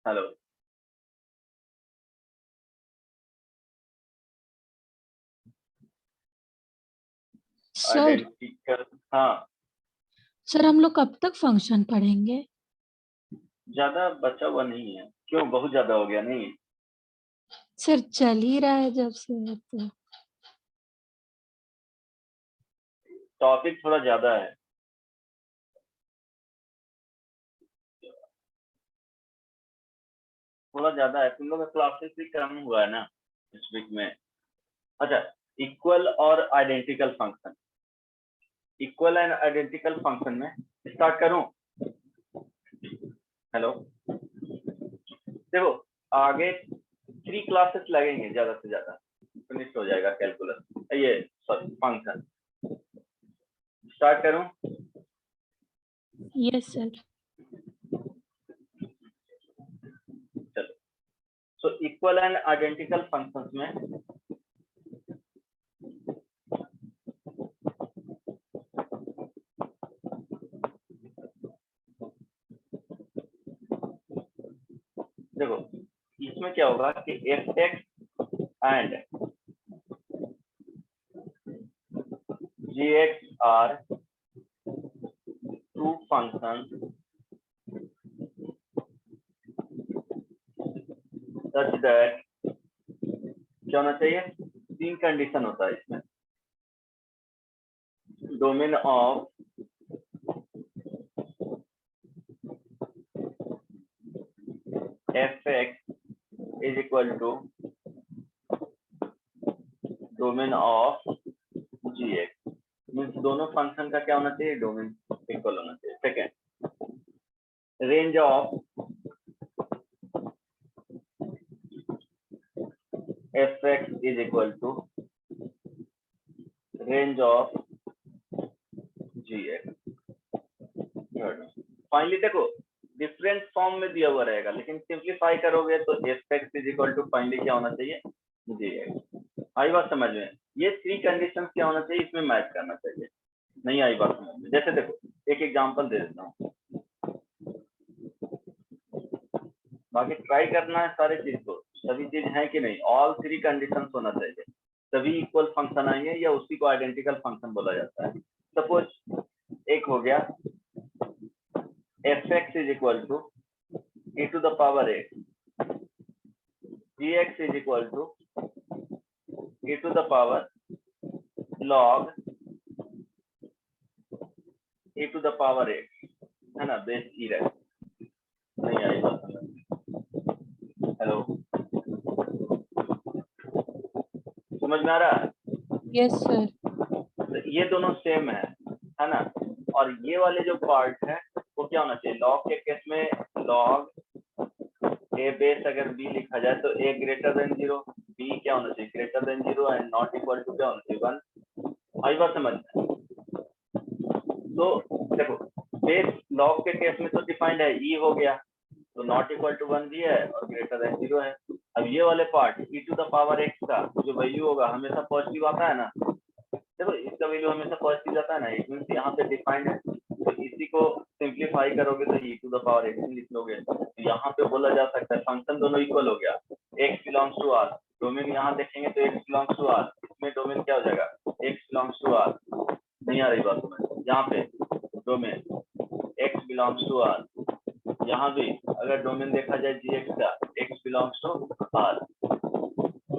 Hello sir identical. हाँ, sir हम लोग कब तक फंक्शन पढ़ेंगे? ज्यादा बचा हुआ नहीं है। क्यों, बहुत ज्यादा हो गया? नहीं, सर चल ही रहा है जब से तो। टॉपिक थोड़ा ज्यादा है। थोड़ा ज्यादा है, तुम लोग का क्लासेस भी कम हुआ है ना इस वीक में। अच्छा, इक्वल और identical function. Equal and identical function में स्टार्ट करूं? हेलो, देखो, आगे 3 क्लासेस लगेंगे ज्यादा से ज्यादा, फिनिश हो जाएगा कैलकुलस, ये सॉरी फंक्शन। स्टार्ट करूं? Yes sir. चलो, so equal and identical functions में देखो, इसमें क्या होगा कि F X and G X are two function such that क्या होना चाहिए? 3 कंडीशन होता है इसमें। Domain of F x is equal to domain of ji X, means दोनों फंक्शन का क्या होना चाहिए? डोमेन इक्वल होना चाहिए। Second, range of F x is equal to range of ji x. Finally देखो, डिफरेंट फॉर्म में दिया हुआ रहेगा, लेकिन सिंप्लीफाई करोगे तो F x is equal to finally क्या होना चाहिए? जी एक्स। आई बात समझ में? ये 3 कंडीशंस क्या होना चाहिए? इसमें मैच करना चाहिए। नहीं आई बात समझ में? जैसे देखो, एक एग्जांपल दे देता हूँ, बाकी ट्राई करना है सारी चीज को, सभी चीज है कि नहीं, ऑल 3 कंडीशंस होना चाहिए, तभी इक्वल फंक्शन आएंगे या उसी को आइडेंटिकल फंक्शन बोला जाता है। सपोज एक हो गया f x is equal to e to the power x, ji x is equal to e to the power log e to the power x, है ना, बेस ई रहे। नहीं आई बात समझ में? हेलो, समझ में आ रहा है? Yes sir. तो ये दोनों सेम है ना? और ये वाले जो पार्ट है वो क्या होना चाहिए? लॉग के केस में लॉग ए बेस अगर बी लिखा जाए तो ए ग्रेटर देन 0, बी क्या होना चाहिए? Greater than 0 and not equal to क्या होना चाहिए? 1। आई बात समझ में? तो देखो, बेस लॉग के केस में तो डिफाइंड है, ई हो गया, तो नॉट इक्वल टू 1 भी है और ग्रेटर देन 0 है। अब ये वाले part e to the power x का जो वैल्यू होगा हमेशा पॉजिटिव आता है ना, देखो इसका वैल्यू हमेशा पॉजिटिव आता है ना, इट मींस यहाँ पे डिफाइंड है, तो इसी को सिंप्लीफाई करोगे तो e to the power x लिख लोगे। तो यहाँ पे बोला जा सकता है फंक्शन दोनों इक्वल हो गया, x belongs to r, domain यहाँ देखेंगे तो x बिलोंग्स टू r, इसमें डोमेन क्या हो जाएगा? x belongs to r। नहीं आ रही बात समझ? यहाँ पे domain x belongs to r, यहाँ भी अगर डोमेन देखा जाए gx का, x बिलोंग्स टू r।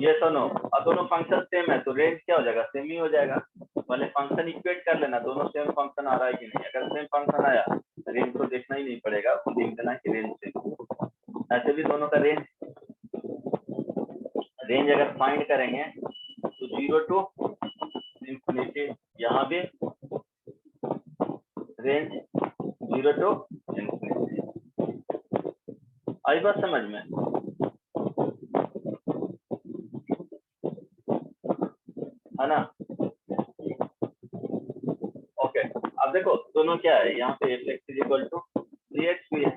ये सुनो, अब दोनों फंक्शन सेम है तो रेंज क्या हो जाएगा? सेम ही हो जाएगा। पहले फंक्शन इक्वेट कर लेना, दोनों सेम फंक्शन आ रहा है कि नहीं। अगर सेम फंक्शन आया रेंज तो देखना ही नहीं पड़ेगा, लिख देना कि रेंज सेम। ऐसे भी दोनों का रेंज अगर फाइंड करेंगे तो 0 टू इंफिनिटी, यहाँ भी रेंज 0 टू इंफिनिटी। आई बात समझ में? है ना? ओके, अब देखो दोनों क्या है, यहाँ पे f x is equal to ji x भी है।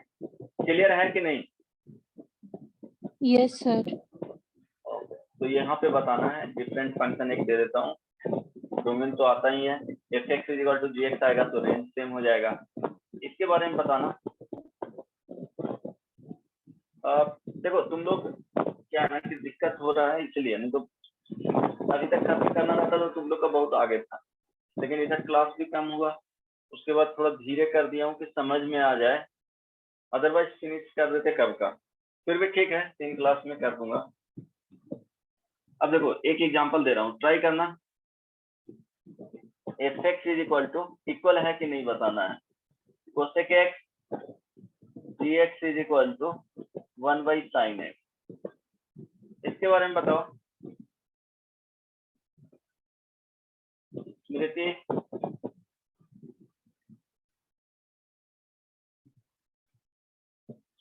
क्लियर है कि नहीं? Yes sir. तो यहाँ पे बताना है, डिफरेंट फंक्शन एक दे देता हूँ, डोमेन तो आता ही है, f x is equal to ji x आएगा तो रेंज सेम हो जाएगा। इसके बारे में बताना, देखो तुम लोग क्या है ना कि दिक्कत हो रहा है इसलिए, नहीं तो अभी तक काफी करना रहता तो तुम लोग का बहुत आगे था, लेकिन इधर क्लास भी कम हुआ, उसके बाद थोड़ा धीरे कर दिया हूँ कि समझ में आ जाए, अदरवाइज फिनिश कर देते कब का। फिर भी ठीक है, 3 क्लास में कर दूंगा। अब देखो एक एग्जांपल दे रहा हूँ, ट्राई करना। F x is equal to, equal है कि नहीं बताना है, cosec x ji x is equal to 1 by sine x, इसके बारे में बताओ स्मृति।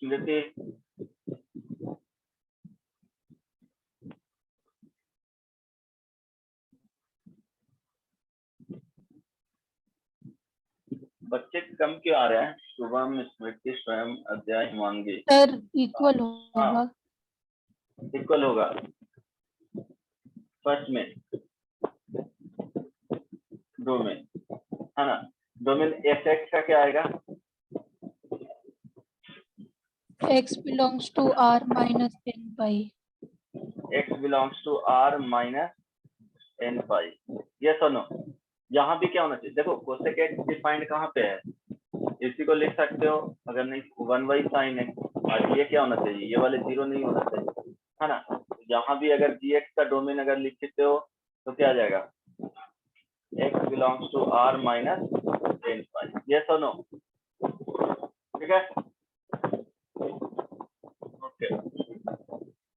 स्मृति बच्चे कम क्यों आ रहे हैं? शुभम, स्मृति, स्वयं, अध्याय, हिमांगी। सर इक्वल होगा। इक्वल होगा फर्स्ट में, डोमेन है ना, डोमेन एफ एक्स का क्या आएगा? x belongs to r minus n pi। x belongs to r minus n pi, yes और नो। यहाँ भी क्या होना चाहिए, देखो कोसेक एक्स डिफाइंड कहाँ पे है, इसी को लिख सकते हो, अगर नहीं 1 बाई साइन एक्स, और ये क्या होना चाहिए, ये वाले 0 नहीं होना चाहिए, है ना। यहाँ भी अगर जी एक्स का डोमेन अगर लिखते हो तो क्या आ जाएगा, x belongs to r minus n pi, yes और नो, ठीक है। ओके,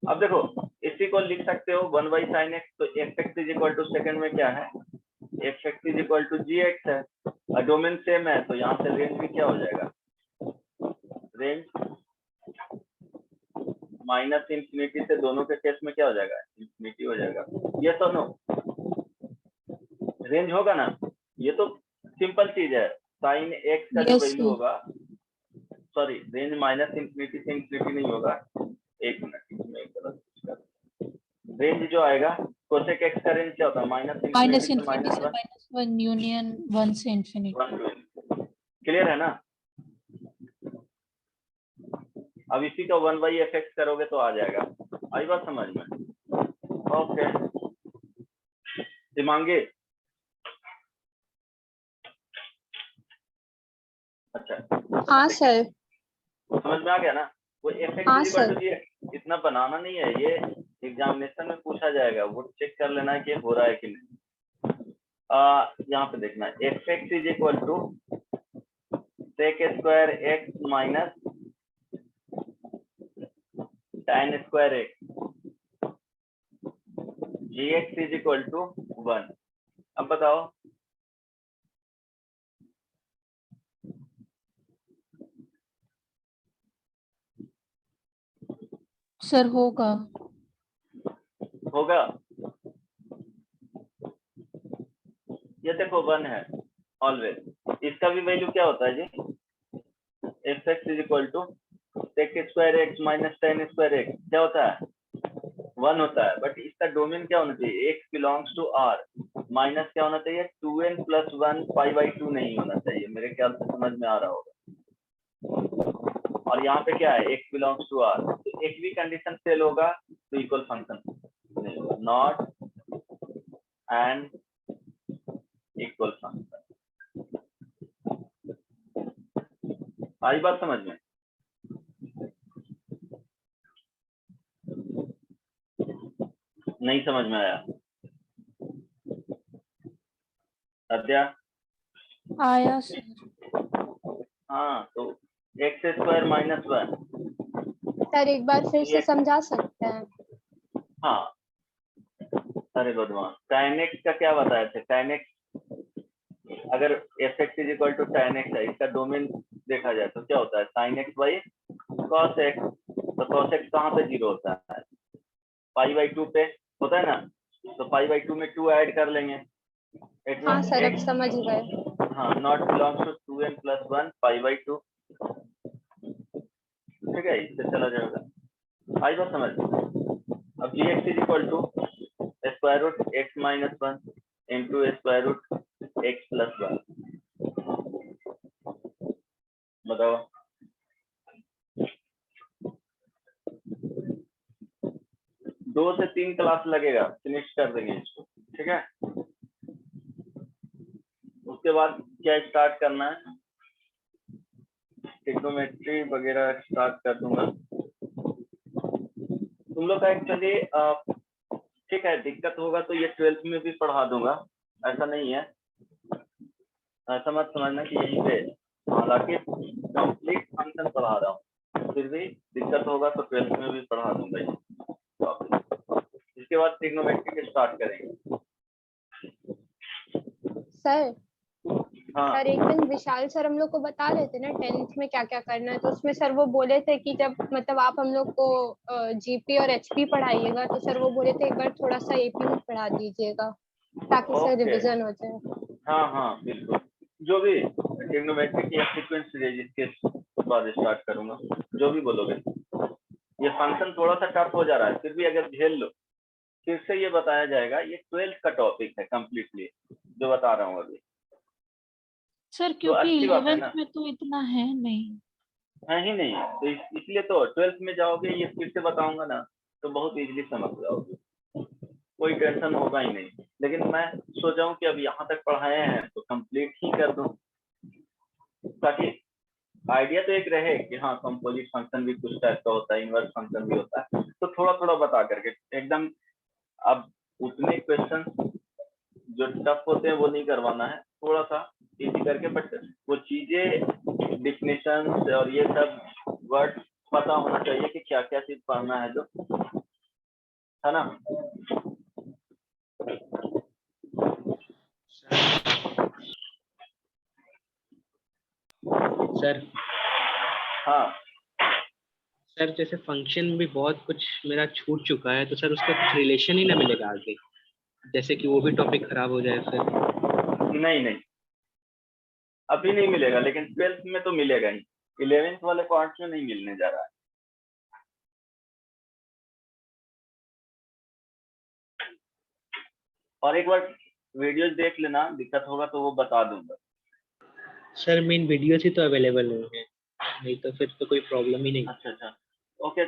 अब देखो इसी को लिख सकते हो 1 बाई साइन एक्स, तो F x is equal to second में क्या है, f x is equal to ji x है, और डोमेन सेम है, तो यहाँ से रेंज भी क्या हो जाएगा, रेंज माइनस इंफिनिटी से दोनों के केस में क्या हो जाएगा, इंफिनिटी हो जाएगा, ये तो नो, रेंज होगा ना, ये तो सिंपल चीज है, साइन एक्स का जो Yes, वैल्यू sir। होगा, सॉरी रेंज माइनस इंफिनिटी से इंफिनिटी नहीं होगा, एक मिनट इसमें गलत कर, रेंज जो आएगा कोसेक एक्स का रेंज क्या होता है, माइनस माइनस इंफिनिटी से इन्फिनिटी से -1 -1 यूनियन 1 से इन्फिनिटी। 1 to, क्लियर है ना। अब इसी का 1 बाई एफ एक्स करोगे तो आ जाएगा, आई बात समझ में। ओके दिमांगे, अच्छा हाँ सर। समझ में आ गया ना, वो एफ हाँ एक्स सर। इतना बनाना नहीं है, ये एग्जामिनेशन में पूछा जाएगा, वो चेक कर लेना है कि हो रहा है कि नहीं। यहाँ पे देखना है f x is equal to sec square x minus tan square x, ji x is equal to 1। अब बताओ सर होगा। होगा, ये देखो 1 है ऑलवेज, इसका भी वैल्यू क्या होता है जी, F x is equal to sec square x minus tan square X, क्या होता है 1 होता है, बट इसका डोमेन क्या होना चाहिए, x belongs to r, minus क्या होना चाहिए 2n प्लस 1 पाई बाई 2 नहीं होना चाहिए, मेरे ख्याल से समझ में आ रहा होगा। और यहाँ पे क्या है x बिलोंग्स टू r, तो एक भी कंडीशन फेल होगा तो इक्वल फंक्शन नहीं होगा, नॉट एंड इक्वल फंक्शन, आई बात समझ में। नहीं समझ में आया अध्या? आया सर। हाँ तो एक्स स्क्वायर माइनस 1, सर एक बार फिर से समझा सकते हैं? हाँ अरे बदमाश, tan x का क्या बताया थे, tan x अगर f x is equal to tan x है, इसका डोमेन देखा जाए तो क्या होता है sin x by cos x, तो cos x कहाँ पे 0 होता है, पाई बाई 2 पे होता है ना, तो पाई बाई 2 में 2 ऐड कर लेंगे, इट हाँ मींस सर अब x, समझ गए। हाँ not belongs to 2n plus 1 pi by 2, ठीक है, इससे चला जाएगा, आई बात समझ। अब G x is equal to square root X minus 1 into square root X plus 1, बताओ 2 से 3 क्लास लगेगा, फिनिश कर देंगे इसको, ठीक है। उसके बाद क्या स्टार्ट करना है, ट्रिग्नोमेट्री वगैरह स्टार्ट कर दूंगा। तुम लोग का एक्चुअली ठीक है, दिक्कत होगा तो ये 12th में भी पढ़ा दूंगा, ऐसा नहीं है, ऐसा मत समझना कि यहीं पे, हालांकि कंप्लीट फंक्शन पढ़ा रहा हूँ, फिर भी दिक्कत होगा तो 12th में भी पढ़ा दूंगा ये टॉपिक। इसके बाद ट्रिग्नोमेट्री स्टार्ट करेंगे। सर हाँ सर एक दिन विशाल सर हम लोग को बता रहे थे ना 10th में क्या क्या करना है, तो उसमें सर वो बोले थे कि जब मतलब आप हम लोग को जीपी और एचपी पढ़ाइएगा तो सर वो बोले थे एक बार थोड़ा सा एपी में पढ़ा दीजिएगा ताकि सर ओके, रिवीजन हो जाए। हाँ बिल्कुल, जो भी ट्रिग्नोमेट्री की सीक्वेंस के बाद स्टार्ट करूंगा, जो भी बोलोगे। ये फंक्शन थोड़ा सा टफ हो जा रहा है, फिर भी अगर झेल लो फिर से ये बताया जाएगा। ये 12th का टॉपिक है कंप्लीटली जो बता रहा हूँ अभी, सर तो क्योंकि अच्छी बात है 11th ना। में तो इतना है नहीं। है ही नहीं, तो इसलिए तो 12th में जाओगे, ये फिर से बताऊंगा ना तो बहुत इजीली समझ जाओगे, कोई टेंशन होगा ही नहीं। लेकिन मैं सोचा हूँ कि अब यहाँ तक पढ़ाए हैं तो कंप्लीट ही कर दूं, ताकि आइडिया तो एक रहे कि हाँ कंपोजिट फंक्शन भी कुछ टाइप का होता है, इनवर्स फंक्शन भी होता है, तो थोड़ा थोड़ा बता करके एकदम। अब उतने क्वेश्चन जो टफ होते हैं वो नहीं करवाना है, थोड़ा सा इजी करके, बट वो चीजें डिफिनेशन और ये सब वर्ड पता होना चाहिए कि क्या क्या चीज पढ़ना है, जो है ना। सर हाँ सर जैसे फंक्शन भी बहुत कुछ मेरा छूट चुका है, तो सर उसका कुछ रिलेशन ही ना मिलेगा आगे, जैसे कि वो भी टॉपिक खराब हो जाए फिर। नहीं अभी नहीं मिलेगा, लेकिन 12th में तो मिलेगा ही, 11th वाले पार्ट में नहीं मिलने जा रहा है। और एक बार वीडियोस देख लेना, दिक्कत होगा तो वो बता दूंगा। सर मेन वीडियोस ही तो अवेलेबल नहीं है, नहीं तो फिर तो कोई प्रॉब्लम ही नहीं। अच्छा ओके,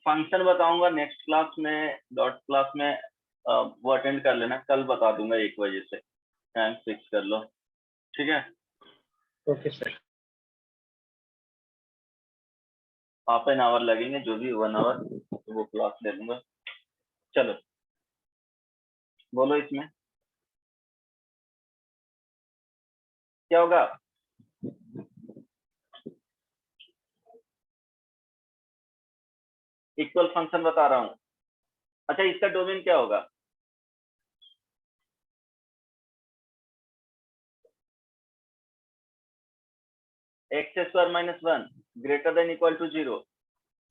फंक्शन बताऊंगा नेक्स्ट क्लास में, डॉट क्लास में, वो अटेंड कर लेना, कल बता दूंगा 1 बजे से, टाइम फिक्स कर लो, ठीक है। Okay sir. Half an hour लगेंगे, जो भी 1 आवर, तो वो क्लास ले लूंगा। चलो बोलो, इसमें क्या होगा। इक्वल फंक्शन बता रहा हूँ। अच्छा, इसका डोमेन क्या होगा। X square minus 1 greater than equal to 0।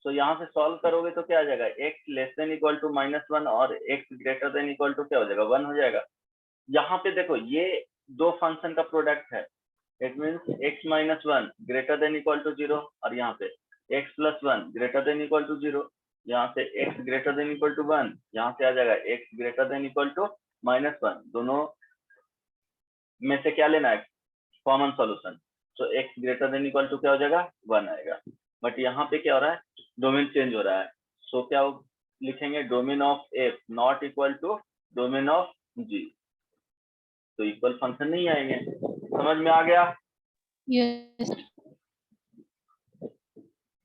तो यहाँ से सॉल्व करोगे तो क्या आ जाएगा, x less than equal to -1 और x greater than equal to क्या हो जाएगा, 1 हो जाएगा। यहाँ पे देखो ये दो फंक्शन का प्रोडक्ट है, it means x minus 1 greater than equal to 0, और यहाँ पे x plus 1 greater than equal to 0, यहाँ से x greater than equal to 1, यहाँ से आ जाएगा x greater than equal to -1। दोनों में से क्या लेना है, कॉमन सॉल्यूशन। तो x greater than equal to क्या हो जाएगा, 1 आएगा। बट यहाँ पे क्या हो रहा है, डोमेन चेंज हो रहा है। सो क्या लिखेंगे, domain of f not equal to domain of g, तो इक्वल फंक्शन नहीं आएंगे। समझ में आ गया, यस।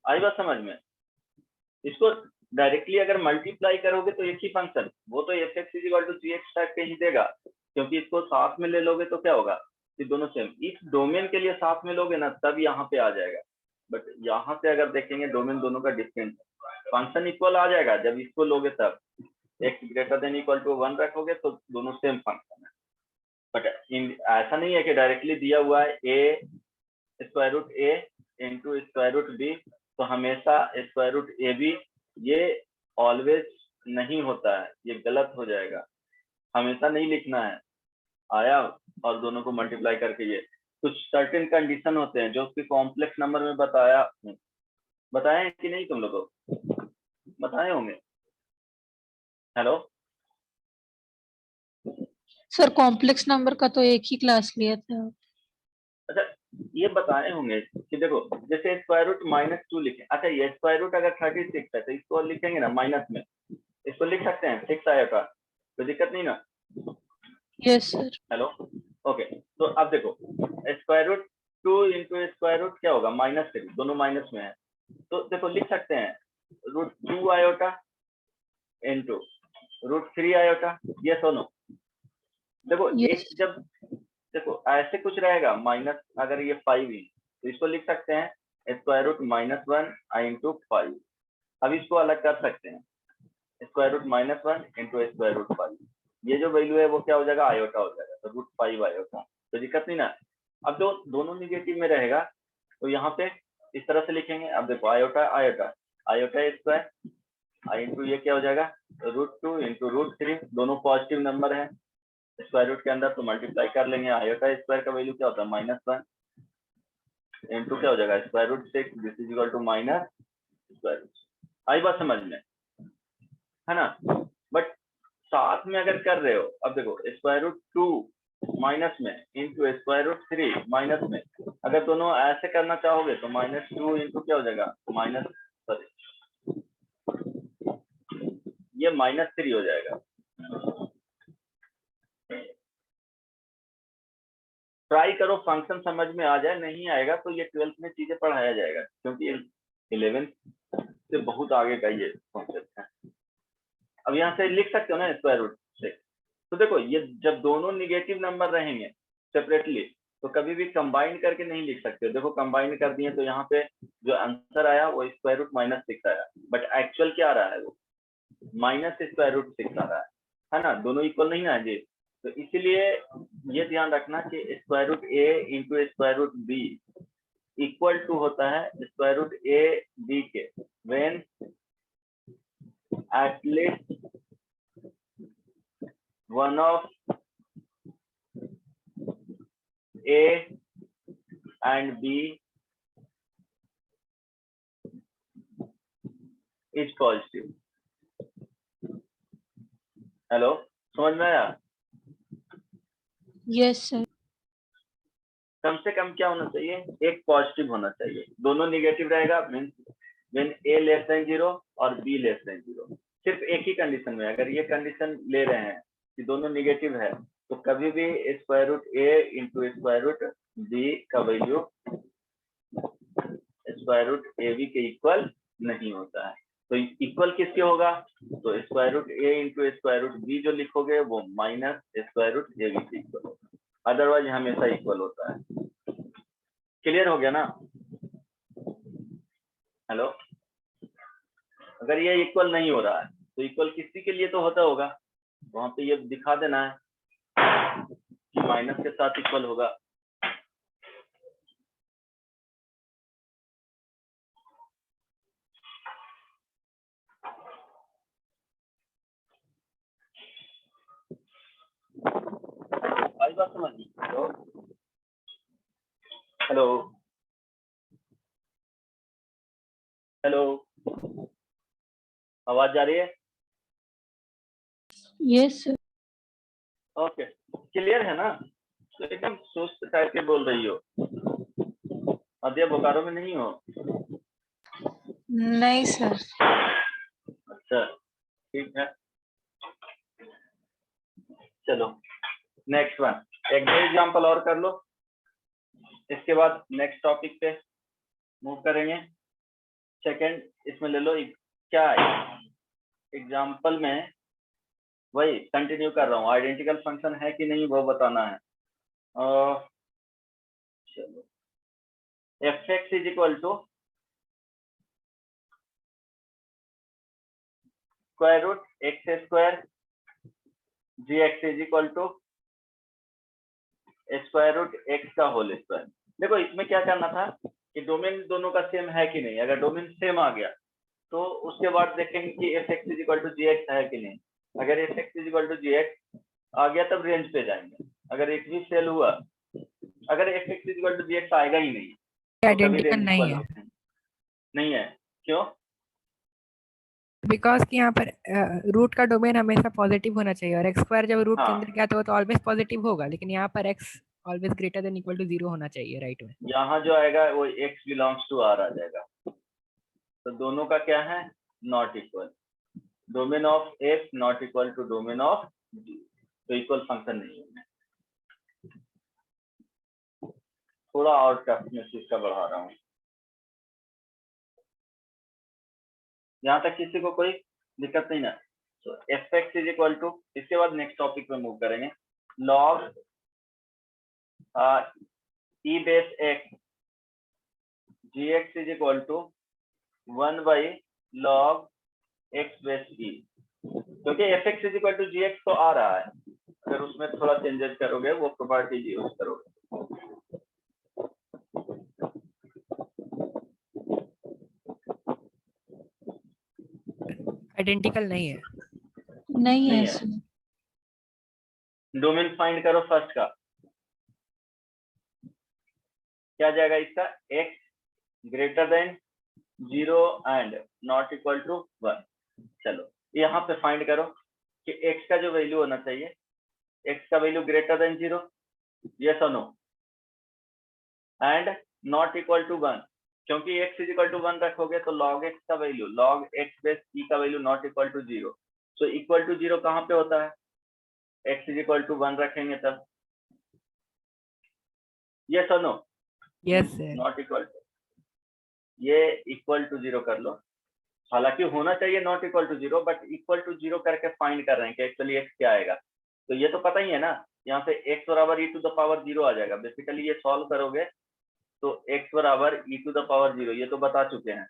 आई बात समझ में। इसको डायरेक्टली अगर मल्टीप्लाई करोगे तो एक ही फंक्शन, वो तो F x equal to ji x type के ही देगा, क्योंकि इसको साथ में ले लोगे तो क्या होगा, ये दोनों सेम। इस डोमेन के लिए साथ में लोगे ना तब यहाँ पे आ जाएगा, बट यहाँ से अगर देखेंगे डोमेन दोनों का डिफरेंट है, फंक्शन इक्वल आ जाएगा जब इसको लोगे तब। X greater than equal to 1 रखोगे तो दोनों सेम फंक्शन है। बट ऐसा नहीं है कि डायरेक्टली दिया हुआ है ए स्क्वायर रूट ए इंटू स्क्वायर रूट बी, तो हमेशा स्क्वायर रूट ए बी, ये ऑलवेज नहीं होता है, ये गलत हो जाएगा। हमेशा नहीं लिखना है आया और दोनों को मल्टीप्लाई करके। ये कुछ सर्टेन कंडीशन होते हैं जो कि कॉम्प्लेक्स नंबर में बताया है कि नहीं, तुम लोगों को बताए होंगे। हेलो सर कॉम्प्लेक्स नंबर का तो एक ही क्लास लिया था। अच्छा, ये बताए होंगे कि देखो जैसे स्क्वायर रूट -2 लिखे, अच्छा ये स्क्वायर रूट अगर 36 है तो इसको लिखेंगे ना माइनस में, इसको लिख सकते हैं 6 आएगा, कोई दिक्कत नहीं ना? Yes sir. Hello, okay. तो अब देखो square root 2 into square root क्या होगा -3, दोनों माइनस में है, तो देखो लिख सकते हैं √2 आयोटा इंटू √3 आयोटा, ये दोनों। देखो Yes. एक जब देखो ऐसे कुछ रहेगा माइनस, अगर ये 5 ही तो इसको लिख सकते हैं स्क्वायर रूट -1 इंटू 5। अब इसको अलग कर सकते हैं, square root -1 into square root 5, ये जो वैल्यू है वो क्या हो जाएगा आयोटा हो जाएगा, तो √5 आयोटा, तो दिक्कत नहीं ना? अब जो दोनों निगेटिव में रहेगा तो यहाँ पे इस तरह से लिखेंगे। अब देखो iota iota iota square into ये क्या हो जाएगा √2 इंटू √3, दोनों पॉजिटिव नंबर है स्क्वायर रूट के अंदर, तो मल्टीप्लाई कर लेंगे। आयोटा स्क्वायर का वैल्यू क्या होता है -1 इंटू क्या हो जाएगा square root 6, this is equal to minus square root. आई बात समझ में, है ना? बट साथ में अगर कर रहे हो, अब देखो स्क्वायर रूट 2 माइनस में इंटू स्क्वायर रूट 3 माइनस में, अगर दोनों ऐसे करना चाहोगे तो -2 इंटू क्या हो जाएगा ये -3 हो जाएगा। ट्राई करो फंक्शन समझ में आ जाए, नहीं आएगा तो ये 12th में चीजें पढ़ाया जाएगा, क्योंकि 11th से बहुत आगे का ये कॉन्सेप्ट है। अब यहाँ से लिख सकते हो ना स्क्वायर रूट से, तो देखो ये जब दोनों निगेटिव नंबर रहेंगे सेपरेटली तो कभी भी कंबाइन करके नहीं लिख सकते हो। देखो कंबाइन कर दिए तो यहाँ पे जो आंसर आया वो स्क्वायर रूट -6 आया, बट एक्चुअल क्या आ रहा है वो -स्क्वायर रूट 6 आ रहा है ना? दोनों इक्वल नहीं ना जी, तो इसलिए ये ध्यान रखना कि square root a into square root b equal to होता है स्क्वायर रूट a b के, when at least one of a and b is positive। Hello, समझ में आया? Yes sir. कम से कम क्या होना चाहिए, एक पॉजिटिव होना चाहिए। दोनों निगेटिव रहेगा means when a less than 0 और b लेस देन 0, सिर्फ एक ही कंडीशन में। अगर ये कंडीशन ले रहे हैं कि दोनों निगेटिव है तो कभी भी square root a into square root b का value square root a b के इक्वल नहीं होता है। तो इक्वल किसके होगा, तो square root a into square root b जो लिखोगे वो minus square root a b के इक्वल होगा, अदरवाइज हमेशा इक्वल होता है। क्लियर हो गया ना? हेलो, अगर ये इक्वल नहीं हो रहा है तो इक्वल किसी के लिए तो होता होगा, वहां पे ये दिखा देना है कि माइनस के साथ इक्वल होगा। आई बात समझ? हेलो हेलो, आवाज जा रही है? Yes sir. ओके, क्लियर है ना? तो एकदम सुस्त टाइप के बोल रही हो, अध्याय बोकारो में नहीं हो? नहीं सर। अच्छा ठीक है, चलो नेक्स्ट वन, एक दो एग्जाम्पल और कर लो, इसके बाद नेक्स्ट टॉपिक पे मूव करेंगे। सेकंड इसमें ले लो, क्या है एग्जाम्पल में, वही कंटिन्यू कर रहा हूँ, आइडेंटिकल फंक्शन है कि नहीं वो बताना है। चलो fx is equal to square root x square gx is equal to square root x का होल स्क्वायर। देखो इसमें क्या करना था कि डोमेन दोनों का सेम है कि नहीं, अगर डोमेन सेम आ गया तो उसके बाद देखेंगे कि fx is equal to gx है कि नहीं। अगर fx is equal to gx आ गया तब रेंज पे जाएंगे, अगर एक भी फेल हुआ, अगर fx is equal to gx आएगा ही नहीं तो कभी रेंज नहीं है, नहीं है। क्यों? बिकॉज कि यहाँ पर रूट का डोमेन हमेशा पॉजिटिव होना चाहिए और एक्स स्क्वायर जब रूट के हाँ। अंदर गया तो ऑलवेज पॉजिटिव होगा, लेकिन यहाँ पर x always greater than equal to 0 होना चाहिए राइट में। यहाँ जो आएगा वो x बिलोंग्स टू r आ जाएगा, तो दोनों का क्या है, not equal. Domain of x not equal to domain of g, तो इक्वल फंक्शन नहीं है। थोड़ा और टफनेस इसका बढ़ा रहा हूँ, यहाँ तक किसी को कोई दिक्कत नहीं ना। तो F x is equal to, इसके बाद नेक्स्ट टॉपिक पे मूव करेंगे, log E base X ji x is equal to 1 by log X base E, क्योंकि F x is equal to ji X तो आ रहा है, अगर उसमें थोड़ा चेंजेस करोगे वो प्रॉपर्टीज यूज करोगे। आइडेंटिकल नहीं है। नहीं है नहीं है। इसमें। डोमेन फाइंड करो फर्स्ट का, क्या जाएगा इसका, x greater than 0 and not equal to 1। चलो यहाँ पे फाइंड करो कि x का जो वैल्यू होना चाहिए, x का वैल्यू ग्रेटर देन 0, यस और no, and not equal to 1, क्योंकि x इज इक्वल टू 1 रखोगे तो log x का value, log x base e का वैल्यू नॉट इक्वल टू 0, तो इक्वल टू 0 कहाँ पे होता है, x इज इक्वल टू 1 रखेंगे तब, यस और no, yes sir. Not equal to, ये इक्वल टू 0 कर लो, हालांकि होना चाहिए not equal to 0, but equal to 0 करके फाइंड कर रहे हैं कि एक्चुअली x क्या आएगा, तो ये तो पता ही है ना, यहाँ पे x बराबर e टू द पावर 0 आ जाएगा। बेसिकली ये सॉल्व करोगे तो x बराबर e टू द पावर 0, ये तो बता चुके हैं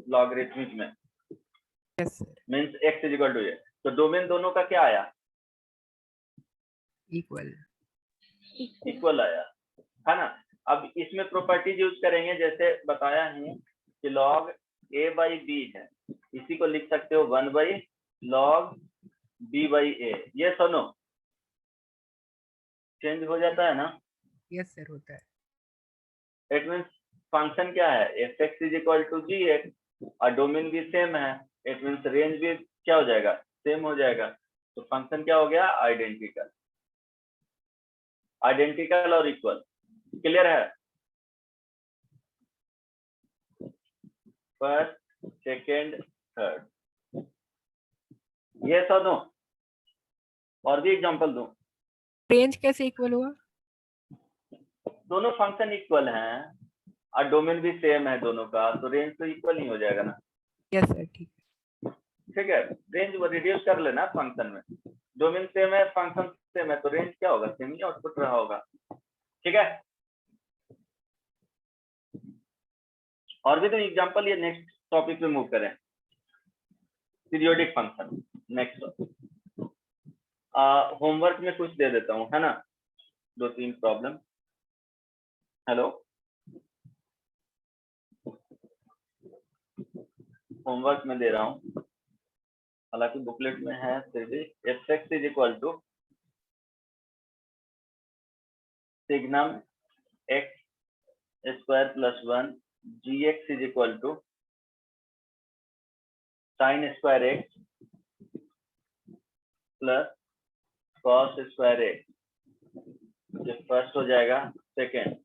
लॉगरिथमिक में, yes sir. Means x is equal to ये, तो डोमेन दोनों का क्या आया, इक्वल। इक्वल आया है ना। अब इसमें प्रॉपर्टीज यूज करेंगे, जैसे बताया है कि log a बाई b है, इसी को लिख सकते हो 1 by log b by a, ये सुनो चेंज हो जाता है ना। यस सर होता है। इट मींस फंक्शन क्या है, f x is equal to ji x, और डोमेन भी सेम है, इट मींस रेंज भी क्या हो जाएगा, सेम हो जाएगा, तो फंक्शन क्या हो गया, आइडेंटिकल। आइडेंटिकल और इक्वल क्लियर है, फर्स्ट सेकेंड थर्ड, ये सब दो, और भी एग्जांपल दूं, रेंज कैसे इक्वल हुआ? दोनों फंक्शन इक्वल हैं और डोमेन भी सेम है दोनों का, तो रेंज तो इक्वल ही हो जाएगा ना। यस सर ठीक है। ठीक है, रेंज वो रिड्यूस कर लेना फंक्शन में, डोमेन सेम है फंक्शन सेम है, तो रेंज क्या होगा, सेम ही आउटपुट रहा होगा। ठीक है, और भी तो एग्जांपल, ये नेक्स्ट टॉपिक पे मूव करें, पीरियोडिक फंक्शन नेक्स्ट। होमवर्क में कुछ दे देता हूँ है ना, 2-3 प्रॉब्लम। हेलो, होमवर्क में दे रहा हूँ, हालांकि बुकलेट में है फिर भी। F x is equal to signum x square plus 1 g x is equal to sine square x plus cos square x, ये फर्स्ट हो जाएगा। Second,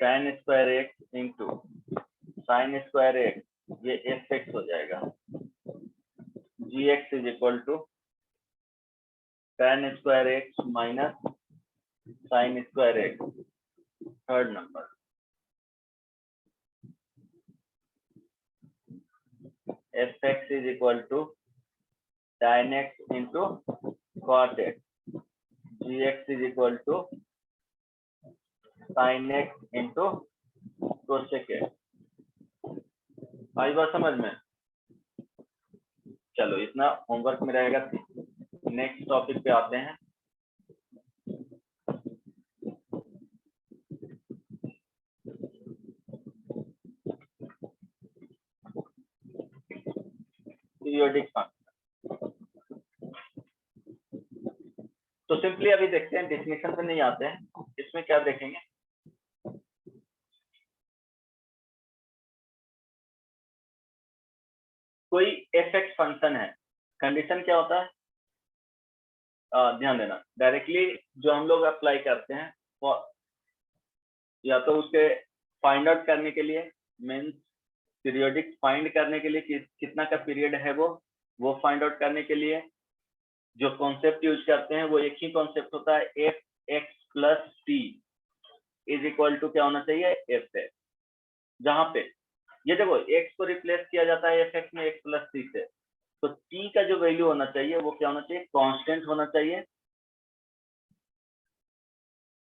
tan square x into sine square x, ये f x हो जाएगा। G x is equal to tan square x minus sine square x. Third number, f x is equal to tan x into cot x, g x is equal to sine x into cosec x. आई बात समझ में? चलो इतना homework में रहेगा। Next topic पे आते हैं। पीरियोडिक फंक्शन, तो सिंपली अभी देखते हैं, डेफिनेशन पे नहीं आते हैं। इसमें क्या देखेंगे, कोई एफ एक्स फंक्शन है, कंडीशन क्या होता है, ध्यान देना, डायरेक्टली जो हम लोग अप्लाई करते हैं वो या तो उसके फाइंड आउट करने के लिए, मीन्स पीरियोडिक फाइंड करने के लिए कि कितना का पीरियड है वो फाइंड आउट करने के लिए जो कॉन्सेप्ट यूज करते हैं वो एक ही कॉन्सेप्ट होता है, f x plus t is equal to क्या होना चाहिए, एफ एक्स। जहां पे ये देखो एक्स को रिप्लेस किया जाता है एफ एक्स में एक्स प्लस टी से, तो टी का जो वैल्यू होना चाहिए वो क्या होना चाहिए, कांस्टेंट होना चाहिए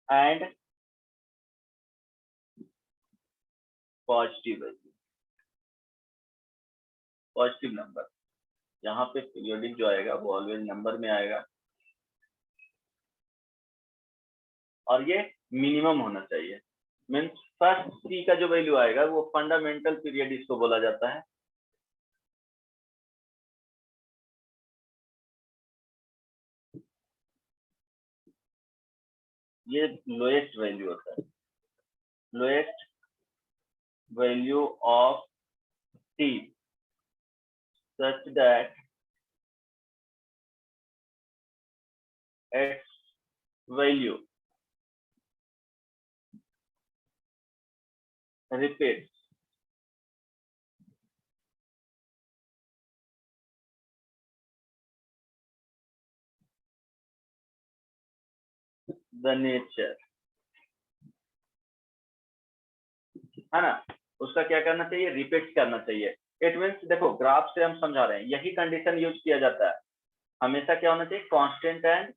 and positive value, positive number. यहाँ पे पीरियोडिक जो आएगा वो ऑलवेज नंबर में आएगा और ये मिनिमम होना चाहिए, मीन्स फर्स्ट सी का जो वैल्यू आएगा वो फंडामेंटल पीरियड इसको बोला जाता है। ये लोएस्ट वैल्यू होता है, lowest value of T such that its value repeats the nature, है ना, उसका क्या करना चाहिए, रिपीट करना चाहिए। इट मीन्स देखो ग्राफ से हम समझा रहे हैं, यही कंडीशन यूज किया जाता है हमेशा, क्या होना चाहिए, कांस्टेंट एंड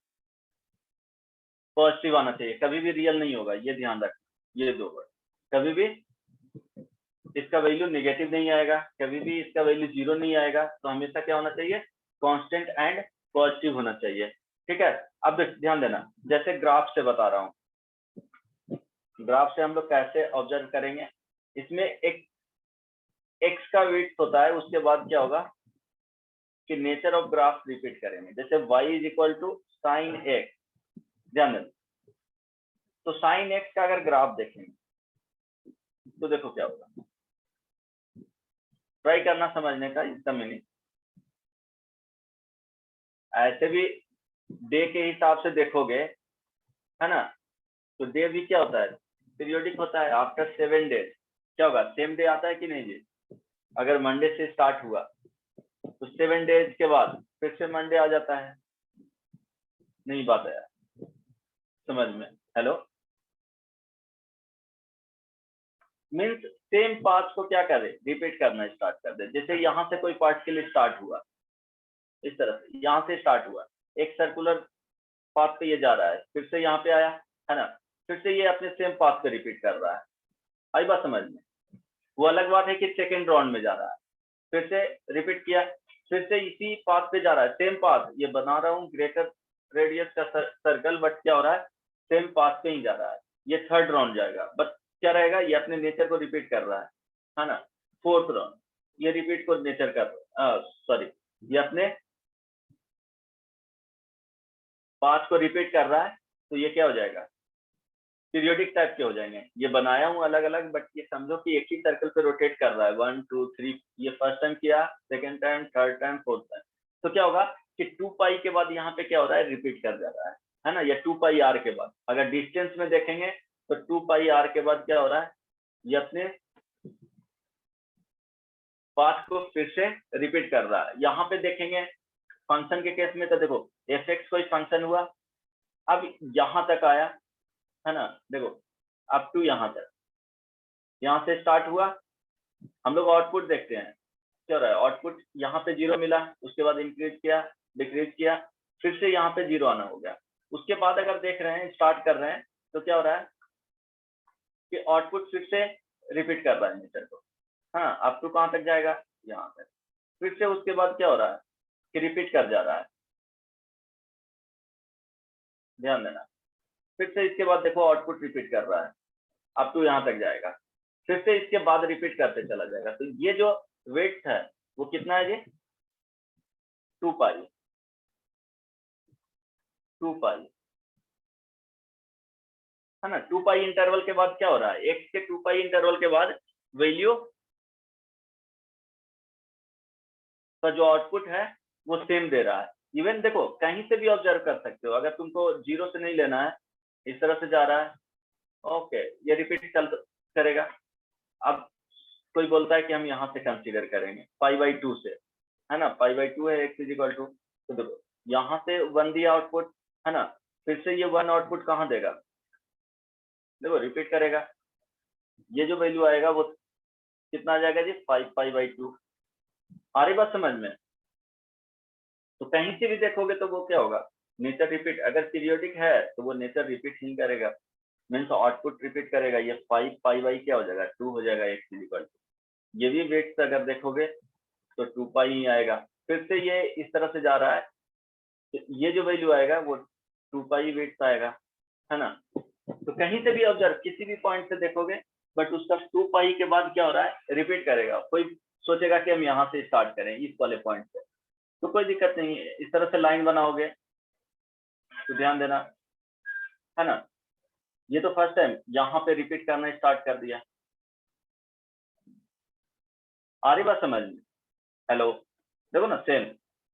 पॉजिटिव आना चाहिए, कभी भी रियल नहीं होगा, ये ध्यान रखना, ये दो वर्ड, कभी भी इसका वैल्यू नेगेटिव नहीं आएगा, कभी भी इसका वैल्यू जीरो नहीं आएगा, तो हमेशा क्या होना चाहिए, कांस्टेंट एंड पॉजिटिव होना चाहिए। ठीक है, अब ध्यान देना, जैसे ग्राफ से बता रहा हूँ, ग्राफ से हम लोग कैसे ऑब्जर्व करेंगे, इसमें एक एक्स का वेट होता है, उसके बाद क्या होगा कि नेचर ऑफ ग्राफ रिपीट करेंगे, जैसे y is equal to sine x, ध्यान देना, तो साइन एक्स का अगर ग्राफ देखेंगे तो देखो क्या होगा, ट्राई करना समझने का, इसका मीनिंग ऐसे भी डे के हिसाब से देखोगे, है ना, तो डे भी क्या होता है, पीरियोडिक होता है, आफ्टर 7 डेज क्या होगा, सेम डे आता है कि नहीं जी, अगर मंडे से स्टार्ट हुआ तो 7 डेज के बाद फिर से मंडे आ जाता है, नहीं बात है समझ में, हेलो, मीन्स सेम पार्ट को क्या करे, रिपीट करना स्टार्ट कर दे, जैसे यहाँ से कोई पार्टिकल स्टार्ट हुआ, इस तरह से यहाँ से स्टार्ट हुआ, एक सर्कुलर पाथ पे ये जा रहा है, फिर से यहाँ पे आया, है ना, फिर से ये अपने सेम पाथ पे रिपीट कर रहा है, आई बात समझ में। वो अलग बात है कि सेकेंड राउंड में जा रहा है, फिर से रिपीट किया, फिर से इसी पाथ पे जा रहा है, सेम पाथ, ये बना रहा हूँ ग्रेटर रेडियस का सर्कल, बट क्या हो रहा है, सेम पाथ पे ही जा रहा है, ये थर्ड राउंड जाएगा, बट क्या रहेगा, ये अपने नेचर को रिपीट कर रहा है ना, फोर्थ राउंड ये रिपीट को नेचर कर सॉरी ये अपने पाथ को रिपीट कर रहा है, तो ये क्या हो जाएगा, पीरियोडिक टाइप के हो जाएंगे। ये बनाया हूँ अलग अलग, बट ये समझो कि एक ही सर्कल पे रोटेट कर रहा है, 1 2 3, ये फर्स्ट टाइम किया, second time, third time, fourth time, तो क्या होगा कि 2 पाई के बाद यहाँ पे क्या हो रहा है, रिपीट कर जा रहा है ना, या 2 पाई आर के बाद, अगर डिस्टेंस में देखेंगे तो 2 पाई आर के बाद क्या हो रहा है, ये अपने पाथ को फिर से रिपीट कर रहा है। यहाँ पे देखेंगे फंक्शन के केस में, तो देखो एफ एक्स कोई फंक्शन हुआ, अब यहाँ तक आया, है ना, देखो अप टू यहाँ तक, यहाँ से स्टार्ट हुआ, हम लोग आउटपुट देखते हैं क्या हो रहा है, आउटपुट यहाँ पे 0 मिला, उसके बाद इंक्रीज किया, डिक्रीज किया, फिर से यहाँ पे 0 आना हो गया, उसके बाद अगर देख रहे हैं, स्टार्ट कर रहे हैं, तो क्या हो रहा है कि आउटपुट फिर से रिपीट कर रहा है नेचर को, हाँ, अप टू कहाँ तक जाएगा, यहाँ तक, फिर से उसके बाद क्या हो रहा है कि रिपीट कर जा रहा है, ध्यान देना, फिर से इसके बाद देखो आउटपुट रिपीट कर रहा है, अप टू यहाँ तक जाएगा, फिर से इसके बाद रिपीट करते चला जाएगा, तो ये जो वेट है वो कितना है जी, 2 पाई, 2 पाई, है ना, 2 पाई इंटरवल के बाद क्या हो रहा है, एक्स के 2 पाई इंटरवल के बाद वैल्यू का जो आउटपुट है वो सेम दे रहा है, इवन देखो कहीं से भी ऑब्जर्व कर सकते हो, अगर तुमको 0 से नहीं लेना है, इस तरह से जा रहा है, ओके ये रिपीट करेगा। अब कोई बोलता है कि हम यहाँ से कंसीडर करेंगे π/2 से, है ना, π/2 है x इज इक्वल टू, तो देखो यहाँ से 1 दिया आउटपुट, है ना, फिर से ये 1 आउटपुट कहाँ देगा, देखो रिपीट करेगा, ये जो वैल्यू आएगा वो कितना आ जाएगा जी 5π/2। आ रही बात समझ में? तो कहीं से भी देखोगे तो वो क्या होगा, नेचर रिपीट, अगर पीरियोडिक है तो वो नेचर रिपीट ही करेगा, मीन्स आउटपुट रिपीट करेगा। ये 5π क्या हो जाएगा 2 हो जाएगा x इज इक्वल टू, ये भी वेट अगर देखोगे तो 2π ही आएगा। फिर से ये इस तरह से जा रहा है, तो ये जो वैल्यू आएगा वो 2π वेट आएगा, है ना। तो कहीं से भी ऑब्जर्व, किसी भी पॉइंट से देखोगे, बट उसका 2π के बाद क्या हो रहा है, रिपीट करेगा। कोई सोचेगा कि हम यहाँ से स्टार्ट करें इस वाले पॉइंट से, तो कोई दिक्कत नहीं है, इस तरह से लाइन बनाओगे तो ध्यान देना, है ना। ये तो फर्स्ट टाइम यहाँ पे रिपीट करना स्टार्ट कर दिया, आ रही बात समझ में? हेलो, देखो ना सेम